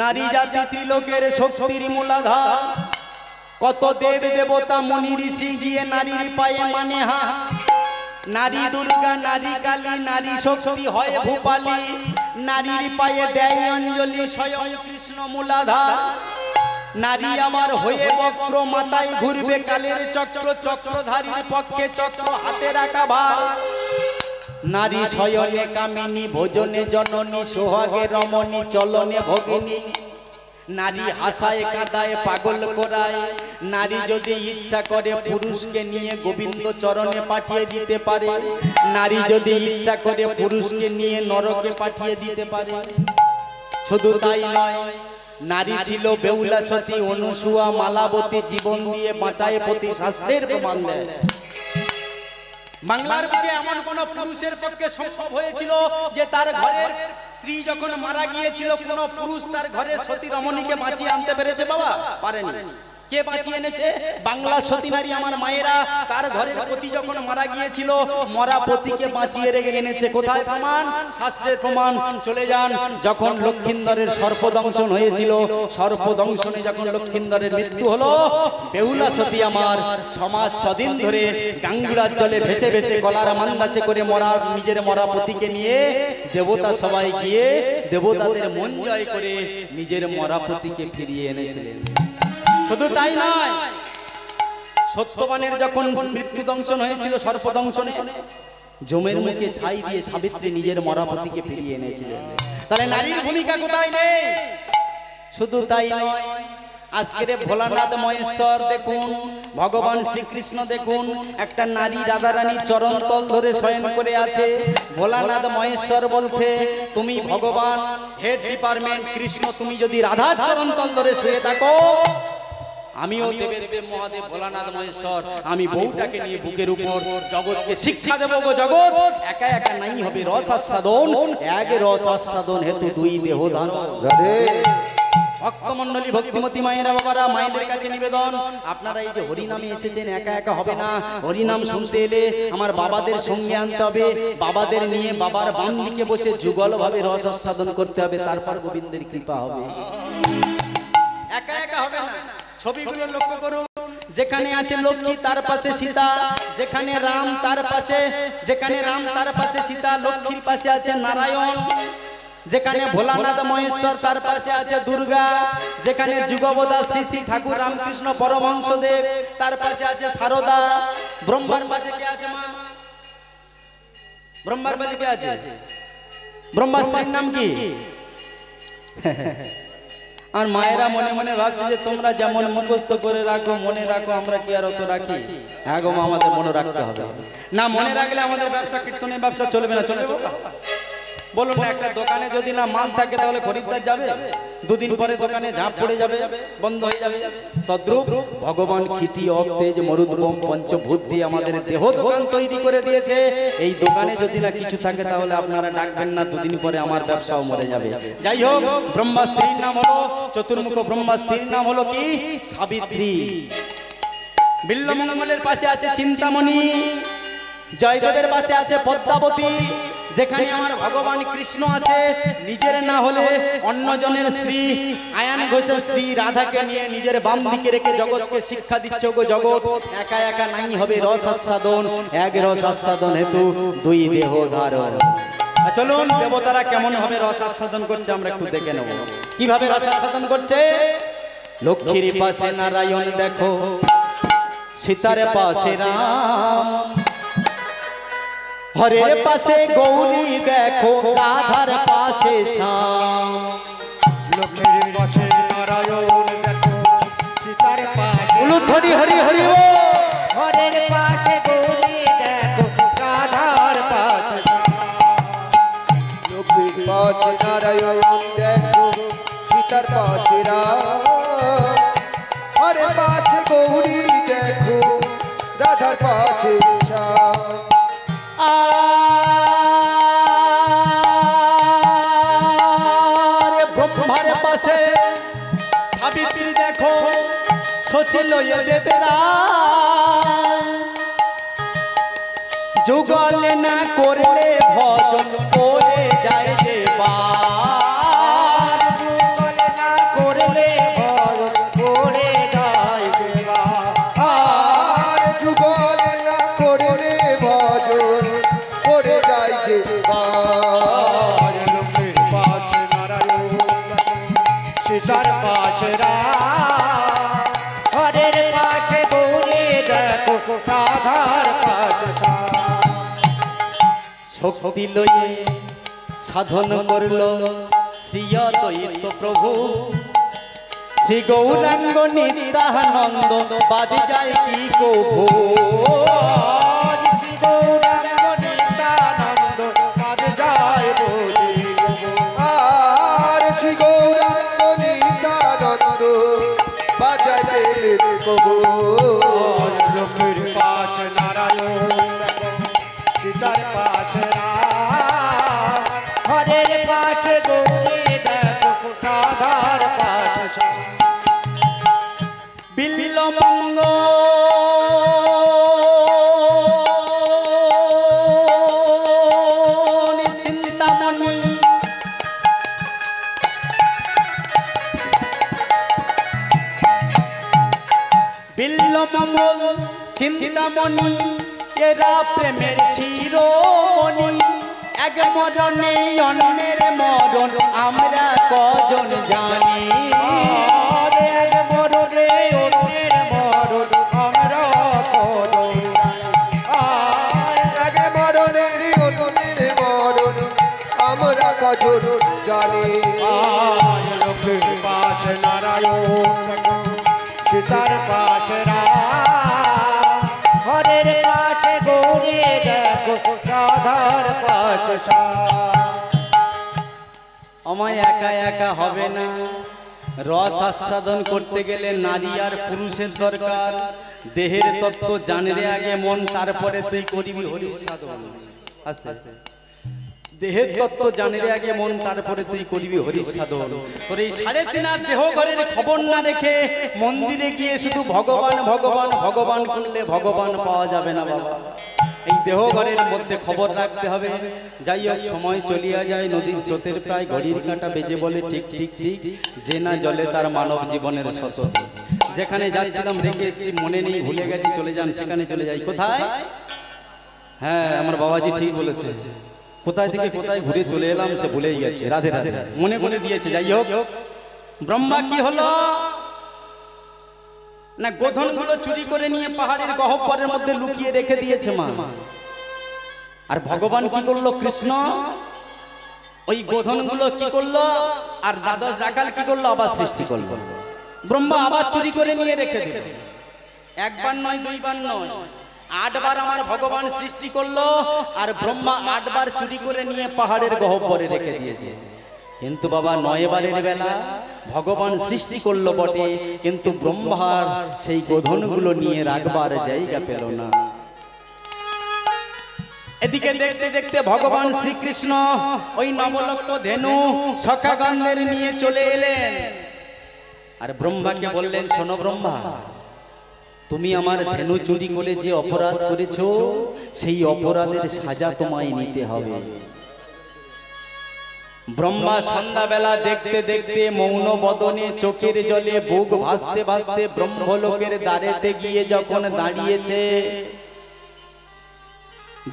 নারী জাতি ত্রিলোকের শক্তির মূলাধার, কত দেব দেবতা মুনি ঋষি গিয়ে নারীর পায়ে মানে হাত। নারী দুর্গা, নারী কালী, নারী শক্তি হয় ভূপালী, নারীর পায়ে দেয় অঞ্জলি স্বয়ং কৃষ্ণ মূলাধার। নারী আমার হয়ে বক্র, মাথায় ঘুরবে কালের চক্র, চক্রধারীর পক্ষে চক্র হাতে রাখা ভার। নারী শয়নে কামিনী, ভোজনে জননী, সোহাগে রমণী, চলনে ভগিনী। নারী হাসায় কাঁদায় পাগল করায়, নারী যদি ইচ্ছা করে পুরুষকে নিয়ে গোবিন্দ চরণে পাঠিয়ে দিতে পারে, নারী যদি ইচ্ছা করে পুরুষকে নিয়ে নরকে পাঠিয়ে দিতে পারে। শুধু তাই নয়, নারী ছিল বেহুলা সতী, অনুসুয়া, মালাবতী, জীবন দিয়ে বাঁচায় পতি, শাস্ত্রের প্রমাণ দেয়। বাংলার বুকে এমন কোন পুরুষের পক্ষে সম্ভব হয়েছিল যে তার ঘরের স্ত্রী যখন মারা গিয়েছিল, কোন পুরুষ তার ঘরের সতী রমণীকে বাঁচিয়ে আনতে পেরেছে? বাবা পারেনি। কে বাঁচিয়ে এনেছে? বাংলা সতী নারী আমার মায়েরা তার ঘরের পতি যখন মারা গিয়েছিল, মরা পতিকে বাঁচিয়ে রেখে এনেছে। কোথায় প্রমাণ? শাস্ত্রের প্রমাণ। চলে যান, যখন লক্ষিন্দরের সর্পদংশন হয়েছিল, সর্পদংশনে যখন লক্ষিন্দরের মৃত্যু হলো, বেহুলা সতী আমার 6 মাস 6 দিন ধরে গাঙ্গুরার জলে ভেসে ভেসে গলার মান্দাচে করে নিজের মরা পতিকে নিয়ে দেবতা সবাই গিয়ে দেবতাদের মন জয় করে নিজের মরা পতিকে ফিরিয়ে এনেছিলেন। শুধু তাই নয়, সত্যবানের যখন মৃত্যু দংশন হয়েছিল সর্পদংশনে, জমের মুখে ছাই দিয়ে সাবিত্রী নিজের মরাপতিকে ফিরিয়ে এনেছিলেন। তাহলে নারীর ভূমিকা কোথায় নেই? শুধু তাই নয়, আজকের ভোলানাথ মহেশ্বর দেখুন, ভগবান শ্রীকৃষ্ণ দেখুন, একটা নারী রাধারানীর চরণ তল ধরে শয়ন করে আছে। ভোলানাথ মহেশ্বর বলছে, তুমি ভগবান হেড ডিপার্টমেন্ট কৃষ্ণ, তুমি যদি রাধার চরণ তল ধরে শুয়ে থাকো, আমিও দেবের দেব মহাদেব ভোলানাথ মহেশ্বর, আমি বউটাকে নিয়ে বুকের উপর জগৎকে শিক্ষা দেব গো জগৎ। একা একা নাই হবে রস আস্বাদন, এক রস আস্বাদন হেতু দুই দেহ ধারণ। ভক্তমণ্ডলী, ভক্তিমতী মায়েরা, বাবারা, মায়েদের কাছে নিবেদন, আপনারা এই যে হরিনামে এসেছেন একা একা হবে না। হরিনাম শুনতে এলে আমার বাবাদের সঙ্গে আনতে হবে, বাবাদের নিয়ে বাবার বাম দিকে বসে যুগল ভাবে রস আস্বাদন করতে হবে, তারপর গোবিন্দের কৃপা হবে। একা একা হবে না। ছবিগুলো লক্ষ্য করুন, যেখানে আছে লক্ষ্মী তার পাশে সীতা, যেখানে রাম তার পাশে সীতা, লক্ষ্মীর পাশে আছে নারায়ণ, যেখানে ভোলানাথ মহেশ্বর তার পাশে আছে দুর্গা, যেখানে যুগবদা শ্রী শ্রী ঠাকুর রামকৃষ্ণ পরমহংসদেব তার পাশে আছে শারদা। ব্রহ্মার পাশে কে আছে মা? ব্রহ্মার পাশে কে আছে? ব্রহ্মার স্ত্রীর নাম কি? আর মায়েরা মনে মনে ভাবছে যে তোমরা যেমন মুখস্থ করে রাখো, মনে রাখো, আমরা কি আর অত রাখি? হ্যাঁ গো মা, আমাদের মনে রাখতে হবে না। মনে রাখলে আমাদের ব্যবসা, কীর্তনের ব্যবসা চলবে না। চলবে বলুন না, একটা দোকানে যদি না মাল থাকে তাহলে খরিদ্দার যাবে? দুদিন পরে দোকানে ঝাঁপ পড়ে যাবে, বন্ধ হয়ে যাবে। তদ্রূপ ভগবান ক্ষিতি অতেজ মরুদ্গম পঞ্চভূত দিয়ে আমাদের দেহ দোকান তৈরি করে দিয়েছে। এই দোকানে যদি না কিছু থাকে তাহলে আপনারা ডাকবেন না, দুদিন পরে আমার ব্যবসাও মরে যাবে। যাই হোক, ব্রহ্মা স্ত্রীর নাম হলো চতুর্মুখ, ব্রহ্মা স্ত্রীর নাম হলো কি? সাবিত্রী। বিল্বমঙ্গলের পাশে আছে চিন্তামণি, জয়দেবের পাশে আছে পদ্মাবতী, যেখানে আমার ভগবান কৃষ্ণ আছে নিজের না হলে অন্যজনের স্ত্রী, আয়ান ঘোষের স্ত্রী রাধাকে নিয়ে নিজের বাম দিকে রেখে জগৎকে শিক্ষা দিচ্ছে। গো জগৎ, একা একা নাই হবে রস আস্বাদন, এক রস আস্বাদন হেতু দুই দেহ ধারণ। চলুন দেবতারা কেমন ভাবে রস আস্বাদন করছে আমরা একটু দেখে নেব। কিভাবে রস আস্বাদন করছে? লক্ষ্মীর পাশে নারায়ণ দেখো, সীতার পাশে রাম, হরের পাশে গৌরী দেখো, রাধার পাশে শ্যাম। লক্ষ্মীর পাশে নারায়ণ দেখো, সীতার পাশে হরি হরি হরি ও। হরের পাশে গৌরী দেখো, রাধার পাশে লক্ষ্মীর পাশে নারায়ণ দেখো, সীতার পাশে রাম, হরের পাশে গৌরী দেখো, রাধার পাশে শ্যাম। আরে ব্রহ্মার পাশে সাবিত্রী দেখো, সচিল দেবেরা, যুগলে না করলে ভজন করে যায় দেবা, যুগলে না করলে ভজন করে যায় দেবা, আর যুগলে না করলে ভজন করে যায় যে আর লক্ষ্মীর পাশে নারায়ণ দেখো, সীতার পাশে রাম, হরের পাশে গৌরী দেখো, রাধার পাশে শ্যাম। শক্তি লয়ে সাধন করল শ্রী অদ্বৈত প্রভু, শ্রী গৌরাঙ্গ নিত্যানন্দ বাদে যায় কি কভু। শ্রী গৌরাঙ্গ নিত্যানন্দ বাদে যায় বলি গো। আর শ্রী গৌরাঙ্গ নিত্যানন্দ বাজায় পেলেন কবু। আর লক্ষ্মীর পাশে নারায়ণ দেখো, সীতার পাশে রাম, হরের পাশে গৌরী দেখো, রাধার পাশে শ্যাম। বিল্বমঙ্গল চিন্তামণি, বিল্বমঙ্গল চিন্তামণি, এরা প্রেমের শিরোমণি। এক মরণে অন্যের মরণ আমরা কজন জানি, আর এক মরণে অন্যের মরণ আমরা কজন জানি। আগে মরণের অন্যের মরণ আমরা কজন জানি। আর লক্ষ্মীর পাশে নারায়ণ দেখো, সীতার পাশে রাম, হরের পাশে গৌরী দেখো, রাধার পাশে শ্যাম। আমায় একা একা হবে না, রস আস্বাদন করতে গেলে নারী আর পুরুষের দরকার। দেহের তত্ত্ব জানলে আগে মন, তারপরে তুই করিবি হরি সাধন। আস্তে আস্তে দেহের তত্ত্ব জানলে আগে মন, তারপরে তুই করিবি হরি সাধন। তোর এই 3.5 দেহ ঘরের খবর না রেখে মন্দিরে গিয়ে শুধু ভগবান ভগবান ভগবান করলে ভগবান পাওয়া যাবে না বাবা। এই দেহ ঘরের মধ্যে খবর রাখতে হবে। যাই হোক, সময় চলিয়া যায়, নদীর স্রোতের প্রায় ঘড়ির কাঁটা বেজে বলে ঠিক ঠিক ঠিক, যে না জলে তার মানব জীবনের শত। যেখানে যাচ্ছিলাম রেখে এসেছি, মনে নেই, ভুলে গেছি, চলে যান, সেখানে চলে যাই। কোথায়? হ্যাঁ, আমার বাবাজি ঠিক বলেছে, কোথায় থেকে কোথায় ঘুরে চলে এলাম সে ভুলেই গেছে। রাধে রাধে, মনে মনে দিয়েছে। যাই হোক, ব্রহ্মা কি হলো না, গোধনগুলো চুরি করে নিয়ে পাহাড়ের গহ্বরের মধ্যে লুকিয়ে রেখে দিয়েছে মা। আর ভগবান কি করলো? কৃষ্ণ ওই গোধনগুলো কি করলো, আর দ্বাদশ রাখাল কি করলো? আবার সৃষ্টি করলো। ব্রহ্মা আবার চুরি করে নিয়ে রেখে দিল। একবার নয়, দুইবার নয়, 8 বার আমার ভগবান সৃষ্টি করলো, আর ব্রহ্মা 8 বার চুরি করে নিয়ে পাহাড়ের গহ্বরে রেখে দিয়েছে। কিন্তু বাবা 9 বারের বেলা ভগবান সৃষ্টি করলো বটে, কিন্তু ব্রহ্মার সেই গোধনগুলো নিয়ে রাখবার জায়গা পেল না। এদিকে দেখতে দেখতে ভগবান শ্রীকৃষ্ণ ওই নবলক্ষ ধেনু সখাগণদের নিয়ে চলে এলেন, আর ব্রহ্মাকে বললেন, শোনো ব্রহ্মা, তুমি আমার ধেনু চুরি করে যে অপরাধ করেছো, সেই অপরাধের সাজা তোমায় নিতে হবে। ব্রহ্মা সন্ধ্যাবেলা দেখতে দেখতে মৌন বদনে চোখের জলে বুক ভাসতে ভাসতে ব্রহ্মলোকের দ্বারেতে গিয়ে যখন দাঁড়িয়েছে,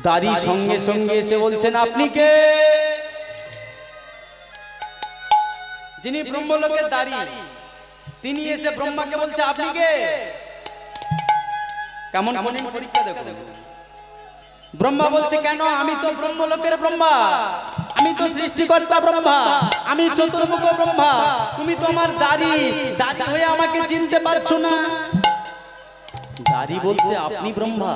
দাঁড়ি সঙ্গে সঙ্গে এসে বলছেন, আপনি কে? যিনি ব্রহ্মলোকের দাঁড়ি, তিনি এসে ব্রহ্মাকে বলছে, আপনি কে? কেমন কেমন পরীক্ষা দেখুন। ব্রহ্মা বলছে, কেন? আমি তো ব্রহ্মলোকের ব্রহ্মা, আমি তো সৃষ্টিকর্তা ব্রহ্মা, আমি চতুর্মুখ ব্রহ্মা, তুমি তো আমার দাঁড়ি হয়ে আমাকে চিনতে পারছো না। দাঁড়ি বলছে, আপনি ব্রহ্মা?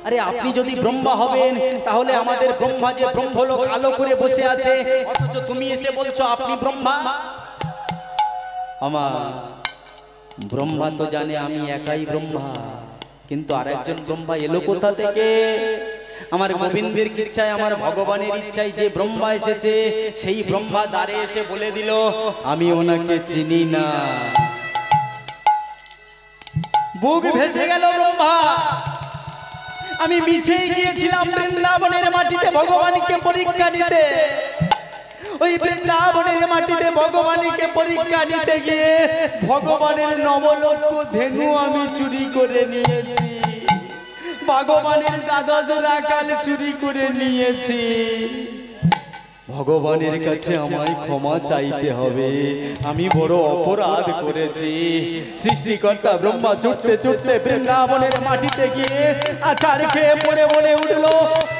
আরে আপনি যদি ব্রহ্মা হবেন, তাহলে আমাদের ব্রহ্মা যে ব্রহ্মলোক আলো করে বসে আছে, অথচ তুমি এসে বলছো আপনি ব্রহ্মা। আমার ব্রহ্মা তো জানে আমি একাই ব্রহ্মা, কিন্তু আরেকজন ব্রহ্মা এলো কোথা থেকে? আমার গোবিন্দের ইচ্ছায়, আমার ভগবানের ইচ্ছায় যে ব্রহ্মা এসেছে, সেই ব্রহ্মা দ্বারে এসে বলে দিল, আমি ওনাকে চিনি না। বুক ভেসে গেল ব্রহ্মা। আমি মিছেই গিয়েছিলাম বৃন্দাবনের মাটিতে ভগবানকে পরীক্ষা নিতে। ওই বৃন্দাবনের মাটিতে ভগবানকে পরীক্ষা নিতে গিয়ে ভগবানের নবলক্ষ ধেনু আমি চুরি করে নিয়েছি, ভগবানের দ্বাদশ রাখাল চুরি করে নিয়েছি। ভগবানের কাছে আমায় ক্ষমা চাইতে হবে, আমি বড় অপরাধ করেছি। সৃষ্টিকর্তা ব্রহ্মা ছুটতে ছুটতে বৃন্দাবনের মাটিতে গিয়ে আছাড় খেয়ে পড়ে বলে উঠলো,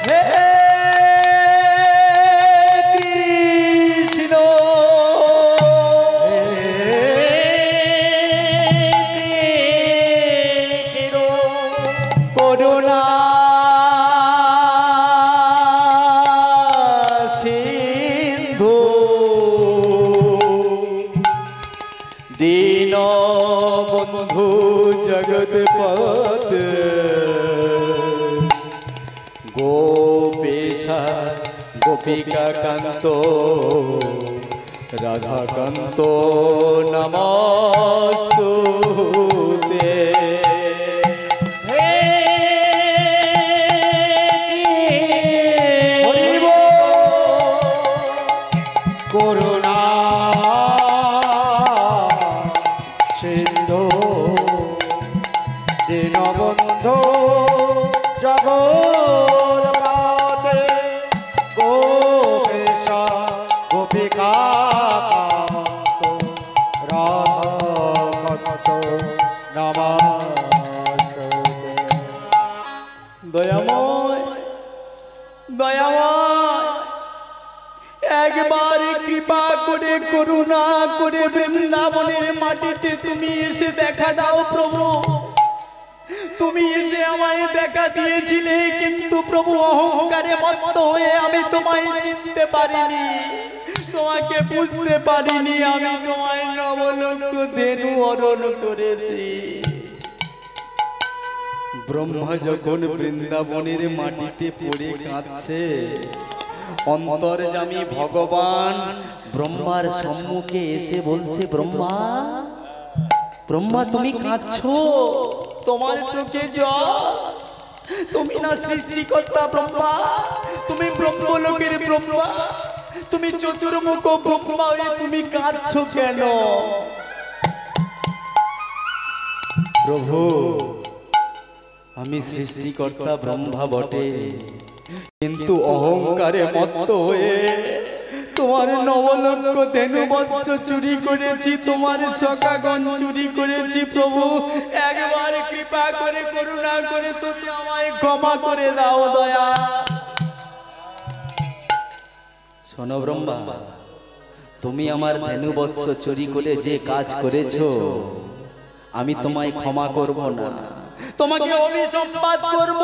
হে কৃষ্ণ, করুণা দীন বন্ধু জগৎপতে, গোপেশা গোপিকা কান্ত রাধাকান্ত নমস্তুতে। করুণা সিন্ধু দীনবন্ধু জগৎপতে, গোপেশা গোপিকা রাধাকান্ত নমস্তুতে। দয়াময়, দয়াময়, একবার কৃপা করে করুণা করে বৃন্দাবনের মাটিতে তুমি এসে দেখা দাও প্রভু। তুমি এসে আমায় দেখা দিয়েছিলে, কিন্তু প্রভু অহংকারে মত্ত হয়ে আমি তোমায় চিনতে পারিনি, তোমাকে বুঝতে পারিনি। আমি তোমায় নবলক্ষ ধেনু অরণ করেছি। ব্রহ্মা যখন বৃন্দাবনের মাটিতে পড়ে কাঁদছে, অন্তর্যামী ভগবান ব্রহ্মার সম্মুখে এসে বলছে, ব্রহ্মা, ব্রহ্মা তুমি কাঁদছো, তোমার চোখে জল, তুমি না সৃষ্টিকর্তা ব্রহ্মা, তুমি ব্রহ্মলোকের ব্রহ্মা, তুমি চতুর্মুখ ব্রহ্মা হয়ে তুমি কাঁদছো কেন? প্রভু আমি সৃষ্টিকর্তা ব্রহ্মা বটে, কিন্তু অহংকারে মত্ত হয়ে তোমার নবলক্ষ ধেনু বৎস চুরি করেছি, তোমার সখাগণ চুরি করেছি। প্রভু একবার কৃপা করে করুণা করে তুমি আমায় ক্ষমা করে দাও দয়া। শোনো ব্রহ্মা, তুমি আমার ধেনু বৎস চুরি করে যে কাজ করেছো আমি তোমায় ক্ষমা করব না, তোমাকে অভিসম্পাত করব।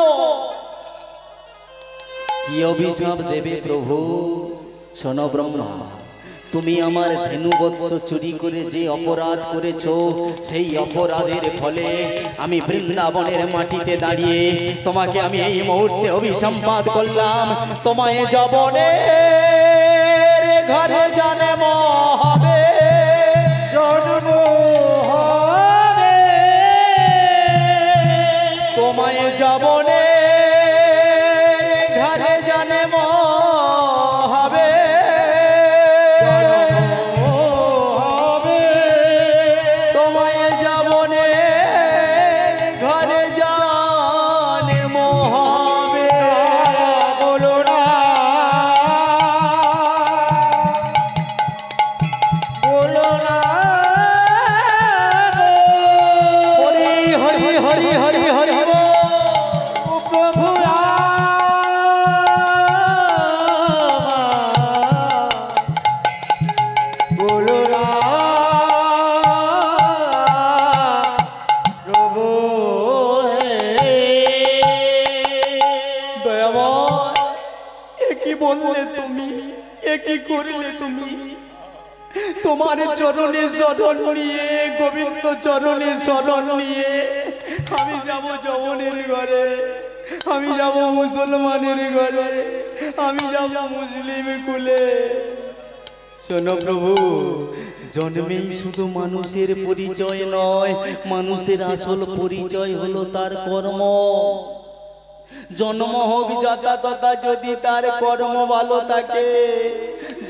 কি অভিশাপ দেবে প্রভু? শোনো ব্রহ্মা, তুমি আমার ধেনু বৎস চুরি করে যে অপরাধ করেছো সেই অপরাধের ফলে আমি বৃন্দাবনের মাটিতে দাঁড়িয়ে তোমাকে আমি এই মুহূর্তে অভিসম্পাত করলাম। তোমায় যবনের ঘরে জন্ম হবে, জন্ম হবে, তোমায় যবনের ঘরে জন্ম হবে, তোমায় যবনের ঘরে জন্ম হবে। বলো না, বলো না, হরি হরি হরি হরি হরি প্রভু বলো না প্রভু। দয়াময়, এ কি বললে তুমি, এ কি করলে তুমি? তোমার চরণে শরণ নিয়ে, গোবিন্দ চরণে শরণ নিয়ে আমি যাব যবনের ঘরে, আমি যাব মুসলমানের ঘরে, আমি যাব মুসলিম কুলে। শোনো প্রভু, জন্মেই শুধু মানুষের পরিচয় নয়, মানুষের আসল পরিচয় হলো তার কর্ম। জন্ম হোক যথা তথা, যদি তার কর্ম ভালো থাকে,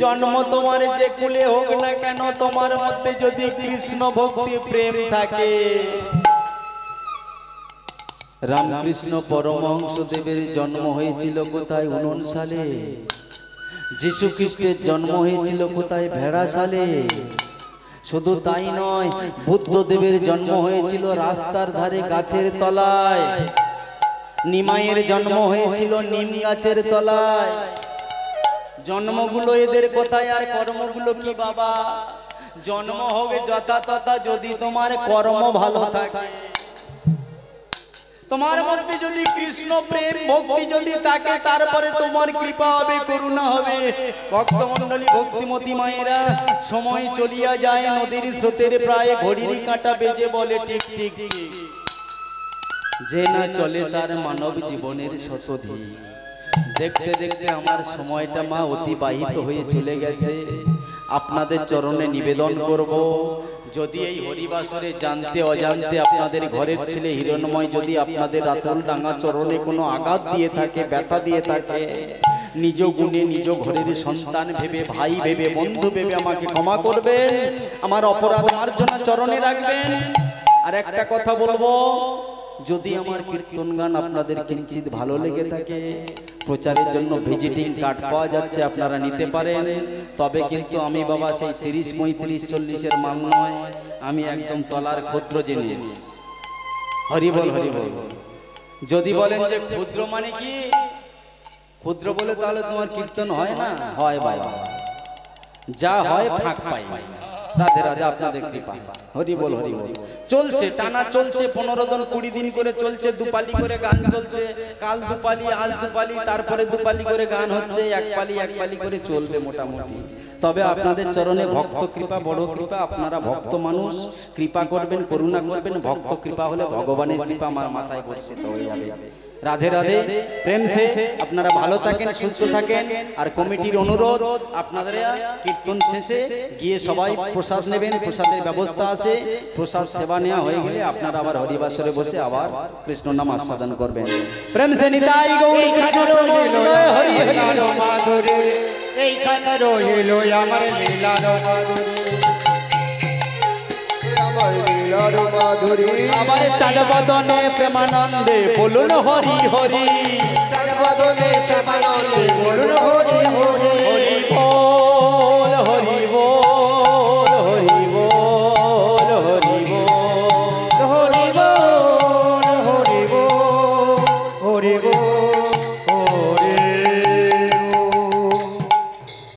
জন্ম তোমার যে কুলে হোক না কেন, তোমার মধ্যে যদি কৃষ্ণ ভক্তি প্রেম থাকে। রামকৃষ্ণ পরমহংস দেবের জন্ম হয়েছিল কোথায়? 19 সালে। যীশু খ্রিস্টের জন্ম হয়েছিল কোথায়? ভেড়া সালে। শুধু তাই নয়, বুদ্ধদেবের জন্ম হয়েছিল রাস্তার ধারে গাছের তলায়, নিমাইয়ের জন্ম হয়েছিল নিম গাছের তলায়। জন্মগুলো এদের কোথায় আর কর্মগুলো কি বাবা? জন্ম হবে যথা তথা, যদি তোমার কর্ম ভালো থাকে, তোমার মধ্যে যদি কৃষ্ণ প্রেম ভক্তি যদি থাকে, তারপরে তোমার কৃপা হবে, করুণা হবে। ভক্তমণ্ডলী, ভক্তিমতী মায়েরা, সময় চলিয়া যায় নদীর স্রোতের প্রায়, ঘড়ির কাঁটা বেজে বলে টিক টিক টিক। যে না চলে তার মানব জীবনের শতধি। দেখতে দেখতে আমার সময়টা মা অতিবাহিত হয়ে চলে গেছে। আপনাদের চরণে নিবেদন করব, যদি এই হরিবাসরে জানতে অজান্তে আপনাদের ঘরের ছেলে হিরণময় যদি আপনাদের আতল ডাঙ্গা চরণে কোনো আঘাত দিয়ে থাকে, ব্যথা দিয়ে থাকে, নিজ গুণে নিজ ঘরের সন্তান ভেবে, ভাই ভেবে, বন্ধু ভেবে আমাকে ক্ষমা করবেন, আমার অপরাধ মার্জনা চরণে রাখবেন। আর একটা কথা বলবো, যদি আমার কীর্তন গান আপনাদের কিঞ্চিত ভালো লেগে থাকে, প্রচারের জন্য ভিজিটিং কার্ড পাওয়া যাচ্ছে, আপনারা নিতে পারেন। তবে কিন্তু আমি বাবা সেই 30, 35, 40-এর মাল নয়, আমি একদম তলার ক্ষুদ্র জিনিস। হরিবল হরিবল। যদি বলেন যে ক্ষুদ্র মানে কি, ক্ষুদ্র বলে তাহলে তোমার কীর্তন হয় না? হয় বাবা, যা হয় ফাঁক পাই। রাধে রাধে, আপনাদের কৃপা। হরি বল হরি বল। চলছে, টানা চলছে, 15 দিন 20 দিন করে চলছে, দুপালি করে গান চলছে। কাল দুপালি, আজ দুপালি, তারপরে দুপালি করে গান হচ্ছে, এক পালি করে চলবে মোটামুটি। তবে আপনাদের চরণে ভক্ত কৃপা, বড় কৃপা। আপনারা ভক্ত মানুষ, কৃপা করবেন, করুণা করবেন। ভক্ত কৃপা হলে ভগবানের কৃপা আমার মাথায় বর্ষিত হয়ে যাবে। রাধে রাধে, প্রেম সে আপনারা ভালো থাকেন, সুস্থ থাকেন। আর কমিটির অনুরোধ, আপনারা কীর্তন শেষে গিয়ে সবাই প্রসাদ নেবেন, প্রসাদের ব্যবস্থা আছে। প্রসাদ সেবা নেওয়া হয়ে গেলে আপনারা আবার হরিবাসরে বসে আবার কৃষ্ণ নাম আস্বাদন করবেন। প্রেম সে নিতাই গৌর কৃষ্ণ হরি হরি মাধুরী, এইখানে রহিল আমার লীলার মাধুরী, আমার লীলার মাধুরী আবার চার বদনে প্রেমানন্দে বলুন হরি হরি চার বদনে প্রেমানন্দে বলুন হরি হরি